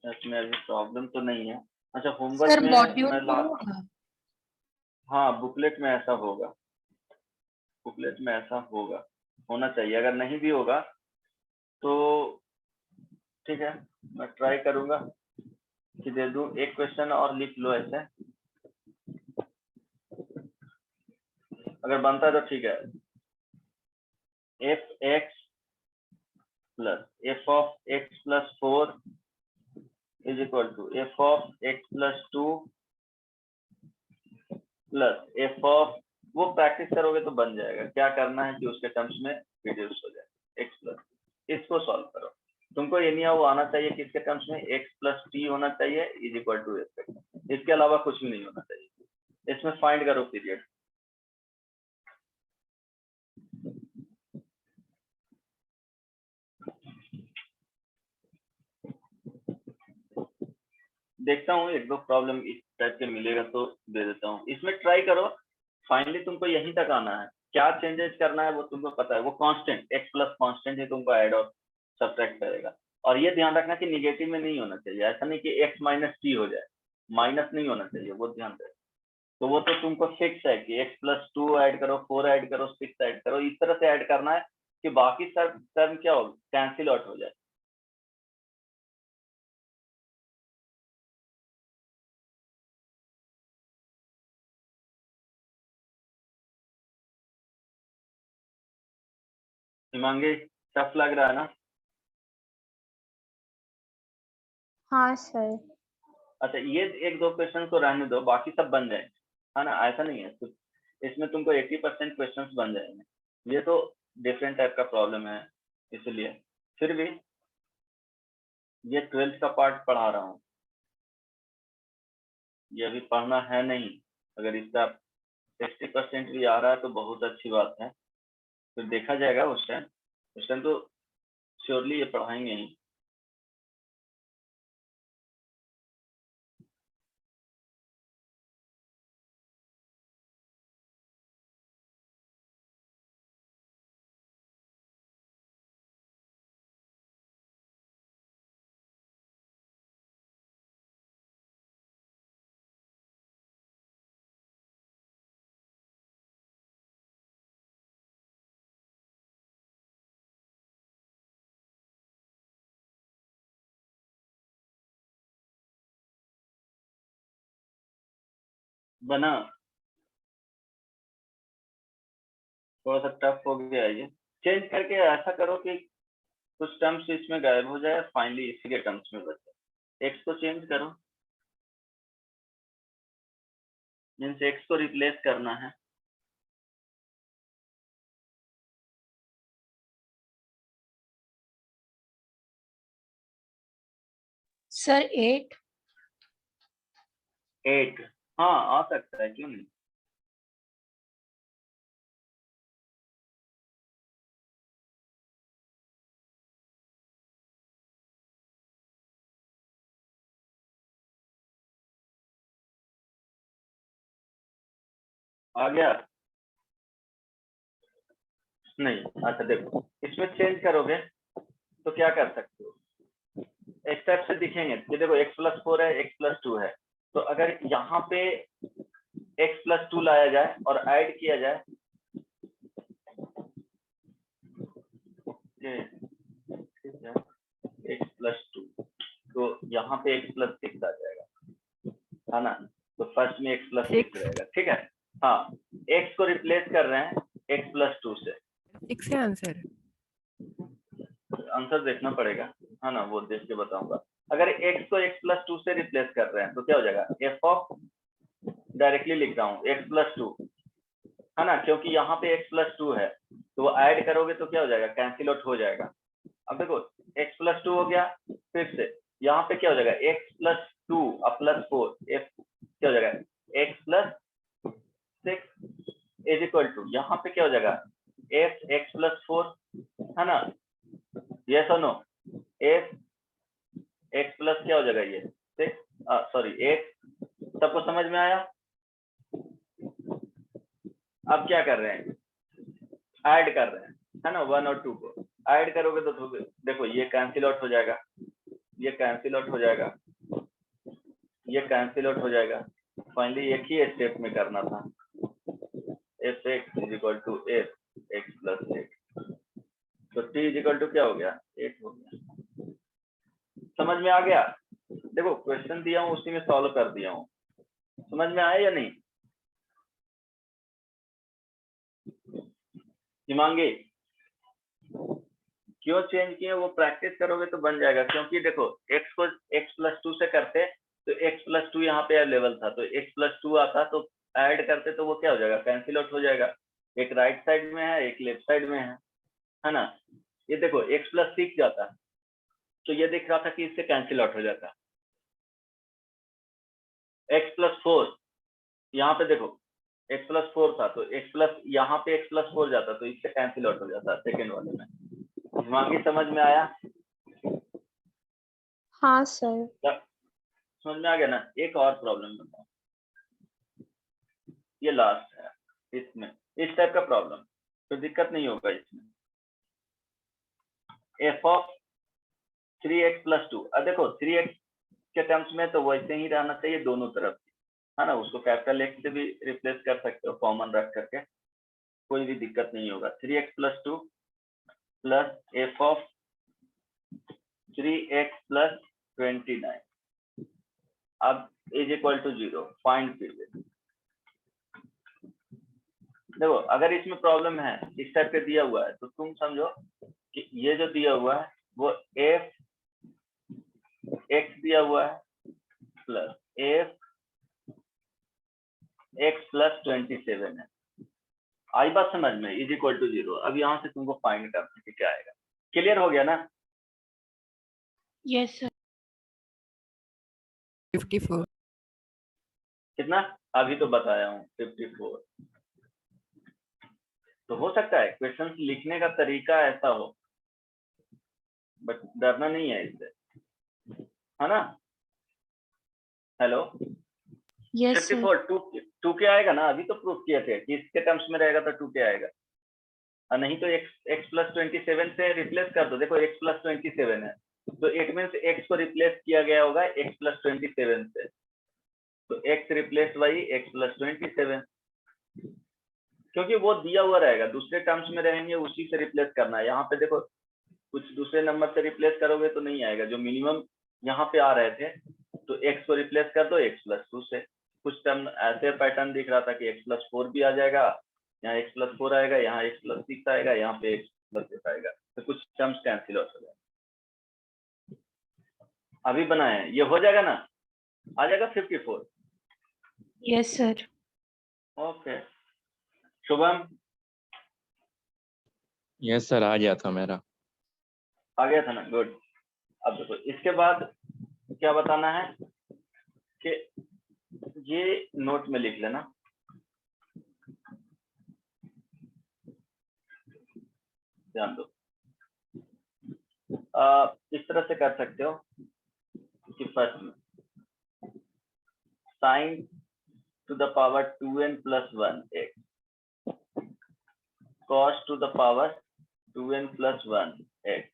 इसमें अभी प्रॉब्लम तो नहीं है। अच्छा होमवर्क सर में मॉड्यूल मैं में होगा? हाँ बुकलेट में ऐसा होगा, बुकलेट में ऐसा होगा, होना चाहिए, अगर नहीं भी होगा तो ठीक है, मैं ट्राई करूंगा कि दे दूं, एक क्वेश्चन और लिख लो ऐसे, अगर बनता है तो ठीक है। F x plus f of x plus 4 is equal to f of x plus 2 plus f of, वो प्रैक्टिस करोगे तो बन जाएगा। क्या करना है कि उसके टर्म्स में रिड्यूस हो जाए एक्स प्लस, इसको सॉल्व करो, तुमको ये नहीं वो आना चाहिए कि इसके टर्म्स में एक्स प्लस टी होना चाहिए इज इक्वल टू एफ, इसके अलावा कुछ भी नहीं होना चाहिए। इसमें फाइंड करो पीरियड, देखता हूँ एक दो प्रॉब्लम इस टाइप के मिलेगा तो दे देता हूँ। इसमें ट्राई करो, फाइनली तुमको यहीं तक आना है। क्या चेंजेस करना है वो तुमको पता है, वो कांस्टेंट x प्लस कांस्टेंट ही तुमको ऐड और सब्ट्रैक्ट करेगा। और ये ध्यान रखना कि निगेटिव में नहीं होना चाहिए, ऐसा नहीं कि x माइनस टी हो जाए, माइनस नहीं होना चाहिए, वो ध्यान रहे। तो वो तो तुमको फिक्स है कि x प्लस 2 ऐड करो, 4 ऐड करो, 6 ऐड करो, इस तरह से ऐड करना है कि बाकी सब टर्म क्या हो, कैंसिल आउट हो जाए। हिमांगी टफ लग रहा है ना? हाँ सर। अच्छा, ये एक दो क्वेश्चन को रहने दो, बाकी सब बन जाएंगे, है ना? ऐसा नहीं है, कुछ इसमें तुमको 80% क्वेश्चंस बन जाएंगे। ये तो डिफरेंट टाइप का प्रॉब्लम है, इसलिए फिर भी ये 12th का पार्ट पढ़ा रहा हूँ, ये अभी पढ़ना है नहीं। अगर इसका 60% भी आ रहा है तो बहुत अच्छी बात है, फिर देखा जाएगा उस टाइम तो श्योरली ये पढ़ाएंगे ही। बना, थोड़ा सा टफ हो गया ये, चेंज करके ऐसा करो कि कुछ टर्म्स इसमें गायब हो जाए, फाइनली इसी के टर्म्स में बचे। एक्स को चेंज करो, मीन्स एक्स को रिप्लेस करना है। सर 8। 8, हाँ आ सकता है, क्यों नहीं। आ गया नहीं? अच्छा देखो, इसमें चेंज करोगे तो क्या कर सकते हो, इस टाइप से दिखेंगे कि देखो x प्लस 4 है, x प्लस 2 है, तो अगर यहाँ पे x प्लस 2 लाया जाए और ऐड किया जाए, ठीक है, x प्लस 2, तो यहाँ पे x प्लस 6 आ जाएगा, है ना? तो फर्स्ट में x प्लस 6 रहेगा, ठीक है। हाँ, x को रिप्लेस कर रहे हैं x प्लस 2 से। 6 है आंसर। आंसर देखना पड़ेगा, है ना, वो देख के बताऊंगा। अगर x को x प्लस 2 से रिप्लेस कर रहे हैं तो क्या हो जाएगा, f ऑफ, डायरेक्टली लिख रहा हूँ x प्लस 2, है ना, क्योंकि यहाँ पे x प्लस 2 है, तो वो ऐड करोगे तो क्या हो जाएगा, कैंसिल आउट हो जाएगा। अब देखो x प्लस 2 हो गया, फिर से यहाँ पे क्या हो जाएगा, x प्लस 2 अब प्लस 4, f क्या हो जाएगा, x plus 6 is equal to, यहाँ पे क्या हो जाएगा, f x प्लस 4, है ना, यस और नो, f x प्लस क्या हो जाएगा, ये 6, सॉरी 8। सबको समझ में आया? अब क्या कर रहे हैं, ऐड कर रहे हैं, है ना, 1 और 2 को ऐड करोगे तो देखो ये कैंसिल आउट हो जाएगा, ये कैंसिल आउट हो जाएगा, ये कैंसिल आउट हो जाएगा। फाइनली एक ही स्टेप में करना था, f x is equal to f x plus 8, तो टी इज इक्वल टू क्या हो गया, 8 हो गया। समझ में आ गया? देखो क्वेश्चन दिया हूँ उसी में सॉल्व कर दिया हूँ, समझ में आया या नहीं? हिमांगी क्यों चेंज किए, वो प्रैक्टिस करोगे तो बन जाएगा, क्योंकि देखो x को x प्लस 2 से करते तो x प्लस 2 यहाँ पे अवेलेबल था, तो x प्लस 2 आता तो ऐड करते तो वो क्या हो जाएगा, कैंसिल आउट हो जाएगा। एक राइट साइड में है, एक लेफ्ट साइड में है ना। ये देखो x प्लस 6 जाता तो ये दिख रहा था कि इससे कैंसिल आउट हो जाता। x प्लस 4 यहाँ पे देखो x प्लस 4 था, तो x प्लस यहाँ पे x प्लस 4 जाता तो इससे कैंसिल आउट हो जाता सेकेंड वाले में। दिमागी समझ में आया? हाँ सर। समझ में आ गया ना। एक और प्रॉब्लम बताओ, ये लास्ट है, इसमें इस टाइप का प्रॉब्लम तो दिक्कत नहीं होगा इसमें। f ऑफ 3x + 2, अब देखो 3x के टर्म्स में तो वैसे ही रहना चाहिए दोनों तरफ, है ना। उसको कैपिटल X से भी रिप्लेस कर सकते हो कॉमन रख करके, कोई भी दिक्कत नहीं होगा। 3x + 2 plus f of 3x + 29 अब is equal to 0, find period. देखो अगर इसमें प्रॉब्लम है, इस टाइप के दिया हुआ है, तो तुम समझो कि ये जो दिया हुआ है वो f x दिया हुआ है प्लस f x + 27 है। आई बात समझ में, इज इक्वल टू 0। अब यहाँ से तुमको फाइंड करना है कि क्या आएगा। क्लियर हो गया ना? Yes sir. 54। कितना? अभी तो बताया हूँ 54। तो हो सकता है क्वेश्चन लिखने का तरीका ऐसा हो, बट डरना नहीं है इससे, है ना। Hello, yes sir. 54 टू के आएगा ना। अभी तो प्रूफ किए थे कि इसके टर्म्स में रहेगा तो 2 के आएगा, और नहीं तो x + 27 से रिप्लेस कर दो। देखो x + 27 है, तो इट मीन्स x को रिप्लेस किया गया होगा x + 27 से, तो x रिप्लेस बाई x + 27, क्योंकि वो दिया हुआ रहेगा, दूसरे टर्म्स में रहेंगे उसी से रिप्लेस करना है। यहाँ पे देखो कुछ दूसरे नंबर से रिप्लेस करोगे तो नहीं आएगा, जो मिनिमम यहाँ पे आ रहे थे, तो x को रिप्लेस कर दो x + 2 से। कुछ टर्म ऐसे पैटर्न दिख रहा था कि x + 4 भी आ जाएगा, यहाँ x + 4 आएगा, यहाँ x + 6 आएगा, यहाँ पे x + 6 आएगा, तो कुछ टर्म्स कैंसिल हो जाएगा। अभी बनाए ये हो जाएगा ना, आ जाएगा 54। Yes sir. Okay, Shubham yes sir, आ गया था मेरा। आ गया था ना, गुड। अब देखो इसके बाद क्या बताना है कि ये नोट में लिख लेना, ध्यान दो। इस तरह से कर सकते हो कि फर्स्ट में sin to the power 2n + 1 x, cos to the power 2n + 1 x,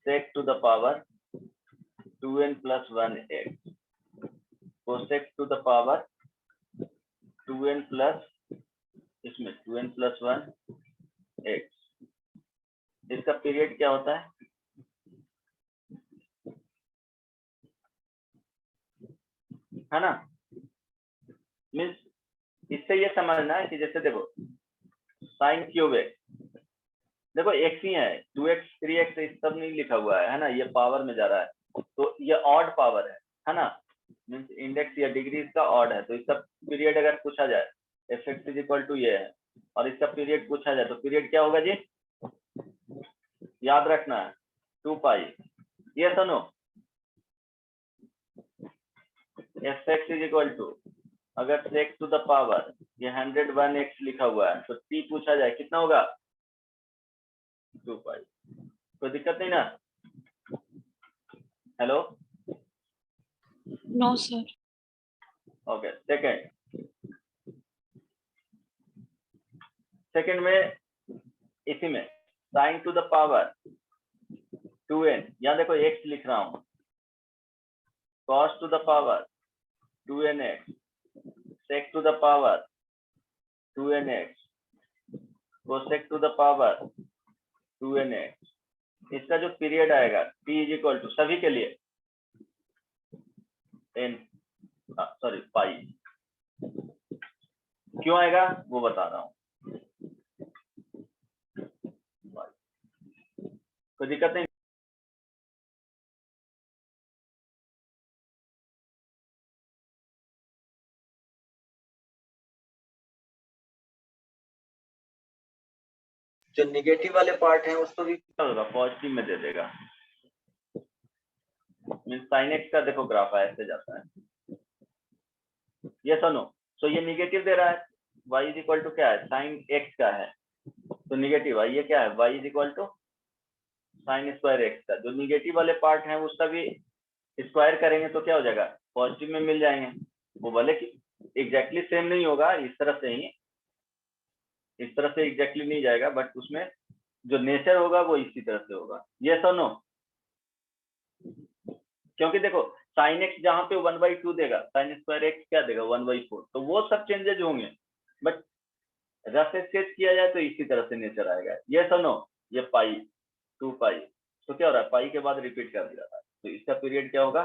sec to the power 2n + 1 x, cosec to the power 2n plus इसमें 2n + 1 x। इसका पीरियड क्या होता है? है ना, मीन्स इससे ये समझना है कि जैसे देखो sin क्यूब x, देखो x ही है, 2x 3x इस सब नहीं लिखा हुआ है ना, ये पावर में जा रहा है, तो ये ऑड पावर है ना, मीन्स इंडेक्स या डिग्री इसका ऑड है। तो इसका पीरियड अगर पूछा जाए fx = ये है, और इसका पीरियड पूछा जाए, तो पीरियड क्या होगा जी? याद रखना है 2π। ये सुनो, fx = अगर sec to the power ये 101x लिखा हुआ है, तो t पूछा जाए कितना होगा? 2π। कोई दिक्कत नहीं ना? Hello, no sir. Okay. Second में इसी में sin to the power 2n, यहाँ देखो x लिख रहा हूँ, cos to the power 2nx, sec to the power 2nx, cosec to the power 2nx। इसका जो पीरियड आएगा t = सभी के लिए पाई। क्यों आएगा वो बता रहा हूँ, कोई दिक्कत नहीं। जो निगेटिव वाले पार्ट हैं उसको भी होगा पॉजिटिव में दे देगा। मीन्स sin x का देखो ग्राफ ऐसे जाता है, ये सुनो। तो ये निगेटिव दे रहा है, y = क्या है? sin x का है, तो निगेटिव है। ये क्या है? y = sin² x का। जो निगेटिव वाले पार्ट हैं उसका भी स्क्वायर करेंगे तो क्या हो जाएगा, पॉजिटिव में मिल जाएंगे। वो भले कि एग्जैक्टली सेम नहीं होगा, इस तरह से ही, इस तरह से एग्जैक्टली नहीं जाएगा, बट उसमें जो नेचर होगा वो इसी तरह से होगा। यस और नो? क्योंकि देखो साइन एक्स जहाँ पे 1/2 देगा, साइन स्क्वायर एक्स क्या देगा 1/4, तो वो सब चेंजेज होंगे, बट रफ स्केच किया जाए तो इसी तरह से नेचर आएगा। यस और नो? ये पाई 2 पाई, तो क्या हो रहा है, पाई के बाद रिपीट कर दिया था, तो इसका पीरियड क्या होगा?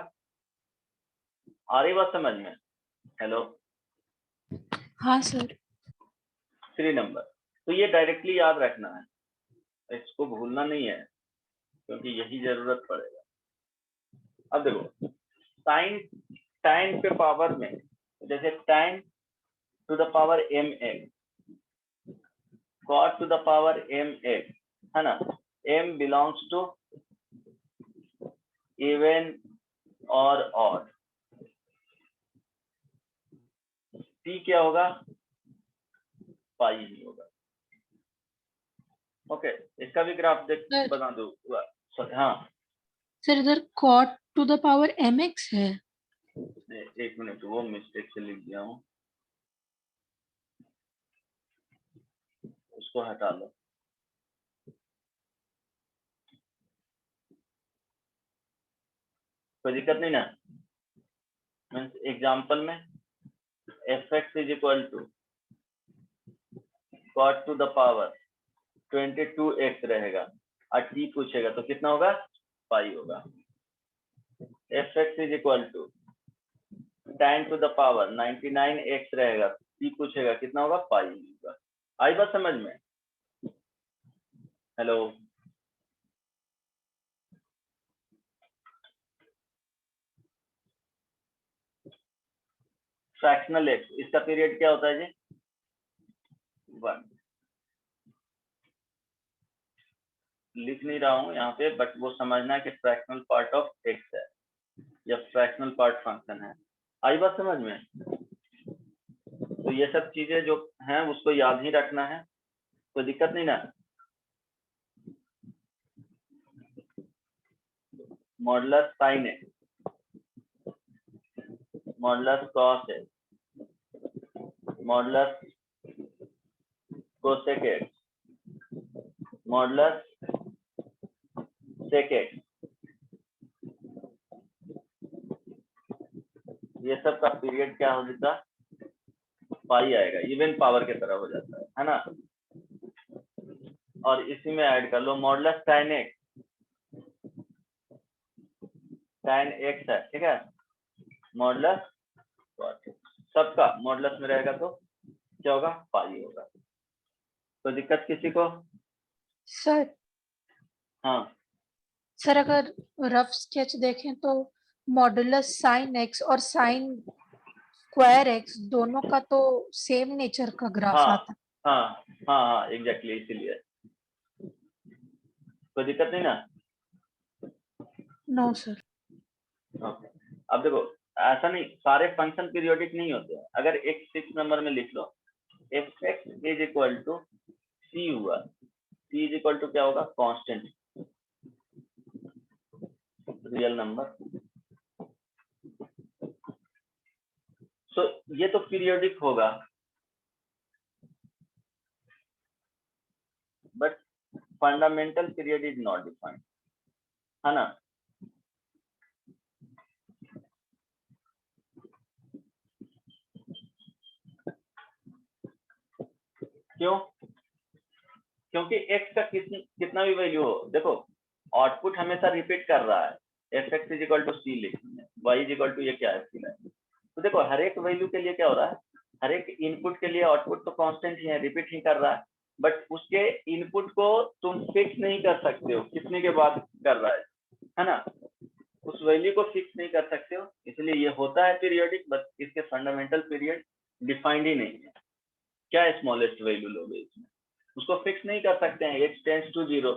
आ रही बात समझ में? हेलो? हाँ सर। 3 नंबर, तो ये डायरेक्टली याद रखना है, इसको भूलना नहीं है, क्योंकि यही जरूरत पड़ेगा। अब देखो साइन tan के पावर में, जैसे tan to the power mx, cot to the power mx, है ना, m बिलोंग्स टू इवन और ऑड, p क्या होगा, पाई ही होगा। ओके, इसका भी ग्राफ देख सर। बना दो। हाँ सर इधर cot to the power mx है। एक मिनट, वो मिस्टेक से लिख दिया हूँ, उसको हटा लो। कोई दिक्कत नहीं ना? मीन्स एग्जाम्पल में fx is equal to cot to the power 22x रहेगा, और t पूछेगा तो कितना होगा, पाई होगा। fx is equal to tan to the power 99x रहेगा, t पूछेगा कितना होगा, पाई होगा। आई बात समझ में? हेलो? फ्रैक्शनल एक्स, इसका पीरियड क्या होता है जी, 1। लिख नहीं रहा हूँ यहाँ पे, बट वो समझना है कि फ्रैक्शनल पार्ट ऑफ एक्स है या फ्रैक्शनल पार्ट फंक्शन है। आई बात समझ में? तो ये सब चीजें जो हैं उसको याद ही रखना है, कोई दिक्कत नहीं ना? Modulus sine x, modulus cos x, modulus cosec x, modulus sec x, ये सब का पीरियड क्या हो जाता, पाई आएगा, इवन पावर के तरह हो जाता है ना। और इसी में ऐड कर लो modulus tan x, tan x है, ठीक है, मॉडुलस सबका मॉडुलस में रहेगा तो क्या होगा, पाई होगा। तो दिक्कत किसी को? सर। हाँ सर अगर रफ स्केच देखें तो मॉडुलस साइन एक्स और साइन स्क्वायर एक्स दोनों का तो सेम नेचर का ग्राफ हाँ आता है। हाँ हाँ हाँ एग्जैक्टली, इसीलिए कोई दिक्कत नहीं ना? No sir. ओके, अब देखो ऐसा नहीं, सारे फंक्शन पीरियोडिक नहीं होते हैं। अगर एक 6 नंबर में लिख लो fx is equal to c हुआ, c इज इक्वल टू क्या होगा, कांस्टेंट, रियल नंबर। सो ये तो पीरियोडिक होगा, but fundamental period is not defined, है ना। क्यों? क्योंकि x का कितना भी वैल्यू हो, देखो आउटपुट हमेशा रिपीट कर रहा है, fx is equal to c लिखेंगे, y इज इक्वल टू ये क्या है, c है। तो देखो हर एक वैल्यू के लिए क्या हो रहा है, हर एक इनपुट के लिए आउटपुट तो कांस्टेंट ही है, रिपीट ही कर रहा है, बट उसके इनपुट को तुम फिक्स नहीं कर सकते हो कितने के बाद कर रहा है ना, उस वैल्यू को फिक्स नहीं कर सकते हो, इसलिए ये होता है पीरियोडिक, बट इसके फंडामेंटल पीरियड डिफाइंड ही नहीं है। क्या स्मॉलेस्ट वैल्यू लोगे इसमें, उसको फिक्स नहीं कर सकते हैं, x टेंड्स टू 0,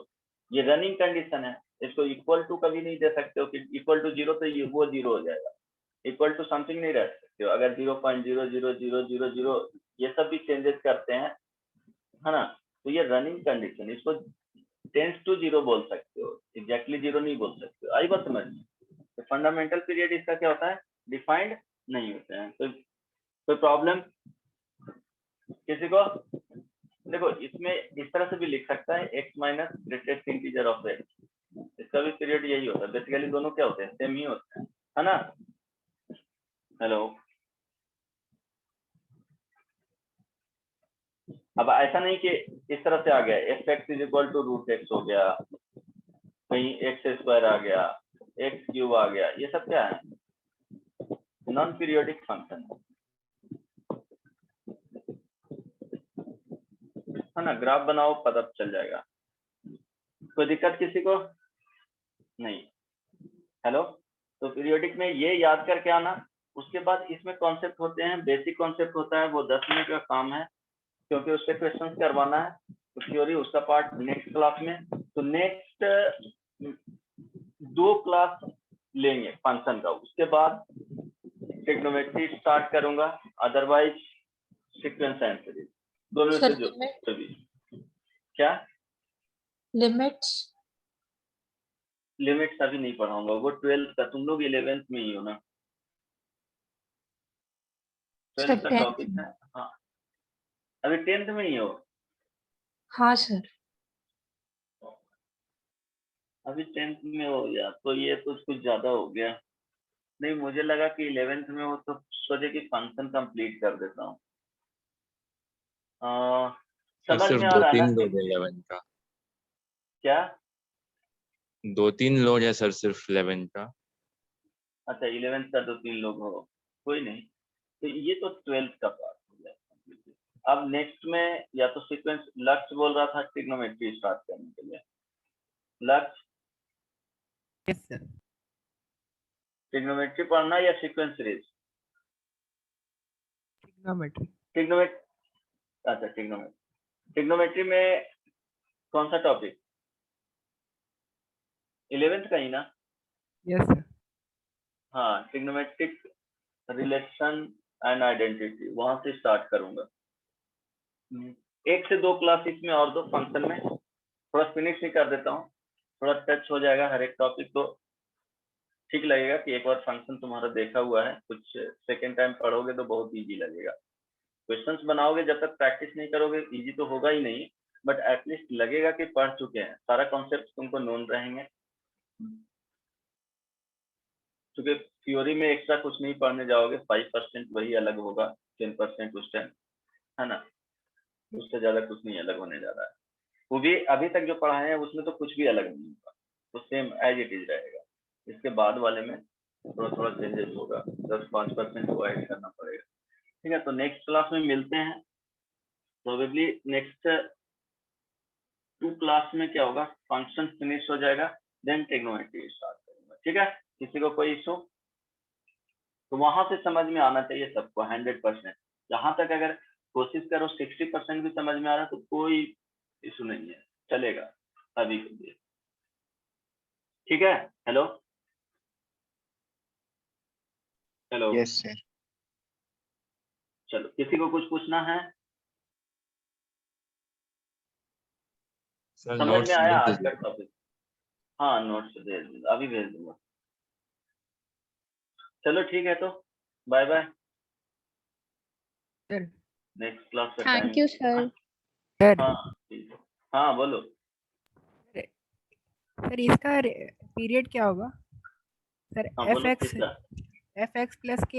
ये रनिंग कंडीशन है, इसको इक्वल टू कभी नहीं दे सकते हो कि इक्वल टू 0 तो ये वो 0 हो जाएगा, इक्वल टू समथिंग नहीं रख सकते हो। अगर 0.00000 ये सब भी चेंजेस करते हैं, है ना, तो ये रनिंग कंडीशन, इसको टेंड्स टू 0 बोल सकते हो, एग्जैक्टली 0 नहीं बोल सकते हो। आई बात समझ में? तो फंडामेंटल पीरियड इसका क्या होता है, डिफाइंड नहीं होते हैं। तो कोई प्रॉब्लम किसी को? देखो इसमें इस तरह से भी लिख सकता है x minus greatest integer of x, इसका भी पीरियड यही होता है। बेसिकली दोनों क्या होते हैं, सेम ही होते हैं, है ना। हेलो, अब ऐसा नहीं कि इस तरह से आ गया f x is equal to root x हो गया, कहीं एक्स स्क्वायर आ गया, एक्स क्यूब आ गया, ये सब क्या है, नॉन पीरियोडिक फंक्शन है ना। ग्राफ बनाओ पता चल जाएगा, कोई दिक्कत किसी को नहीं। हेलो, तो पीरियोडिक में ये याद करके आना। उसके बाद इसमें कॉन्सेप्ट होते हैं, बेसिक कॉन्सेप्ट होता है, वो 10 मिनट का काम है क्योंकि उस पर क्वेश्चन करवाना है। तो थ्योरी उसका पार्ट नेक्स्ट क्लास में। तो नेक्स्ट 2 क्लास लेंगे फंक्शन का, उसके बाद ट्रिग्नोमेट्री स्टार्ट करूंगा, अदरवाइज सीक्वेंस एंड सीरीज दोनों से जो भी। क्या लिमिट्स अभी नहीं पढ़ाऊंगा, वो 12th का, तुम लोग 11th में ही हो ना, 12th का टॉपिक है। हाँ अभी 10th में ही हो। हाँ सर, अभी 10th में हो गया तो ये तो कुछ ज्यादा हो गया। नहीं मुझे लगा कि 11th में हो तो सोचे कि फंक्शन कंप्लीट कर देता हूँ। समझ सिर्फ में आ रहा है 2-3 ना? लोग हैं 11 का, क्या? 2-3 लोग हैं सर सिर्फ 11 का। अच्छा 11th का 2-3 लोग हो, कोई नहीं। तो ये तो 12th का पार्ट हो गया। अब नेक्स्ट में या तो सीक्वेंस, लक्ष्य बोल रहा था ट्रिग्नोमेट्री स्टार्ट करने के लिए। लक्ष्य यस सर। ट्रिग्नोमेट्री पढ़ना या सीक्वेंस सीरीज? ट्रिग्नोमेट्री। अच्छा ट्रिग्नोमेट्री में कौन सा टॉपिक? 11th का ही ना? Yes sir. हाँ, ट्रिग्नोमेट्रिक रिलेशन एंड आइडेंटिटी, वहां से स्टार्ट करूंगा। 1 से 2 क्लास इसमें और दो फंक्शन में थोड़ा फिनिश ही कर देता हूँ, थोड़ा टच हो जाएगा हर एक टॉपिक, तो ठीक लगेगा कि एक बार फंक्शन तुम्हारा देखा हुआ है। कुछ सेकेंड टाइम पढ़ोगे तो बहुत इजी लगेगा। क्वेश्चंस बनाओगे जब तक प्रैक्टिस नहीं करोगे इजी तो होगा ही नहीं, बट एटलीस्ट लगेगा कि पढ़ चुके हैं, सारा कॉन्सेप्ट तुमको नोन रहेंगे। क्योंकि थ्योरी में एक्स्ट्रा कुछ नहीं पढ़ने जाओगे, 5% वही अलग होगा, 10% उस टाइम, है ना। उससे ज्यादा कुछ नहीं अलग होने जा रहा है। वो भी अभी तक जो पढ़ाए हैं उसमें तो कुछ भी अलग नहीं होगा, तो सेम एज इट इज रहेगा। इसके बाद वाले में थोड़ा थोड़ा चेंजेस होगा, 10-5% को ऐड करना पड़ेगा। ठीक है, तो नेक्स्ट क्लास में मिलते हैं। प्रोबेबली नेक्स्ट 2 क्लास में क्या होगा, फंक्शन फिनिश हो जाएगा, देन ट्रिग्नोमेट्री स्टार्ट करूंगा। ठीक है, किसी को कोई इशू? तो वहां से समझ में आना चाहिए सबको 100%। जहां तक अगर कोशिश करो 60% भी समझ में आ रहा है तो कोई इशू नहीं है, चलेगा अभी के लिए। ठीक है। Hello hello, yes sir. चलो किसी को कुछ पूछना है? सर समझ नोट्स में आया भेज आज का दीजिए। टॉपिक? हाँ नोट्स भेज दूंगा, अभी भेज दूंगा। चलो ठीक है, तो bye bye, sir next class का thank time. You sir. Sir हाँ ठीक है, हाँ बोलो। सर इसका पीरियड क्या होगा सर? हाँ एफ बोलो एक्स किसका? प्लस के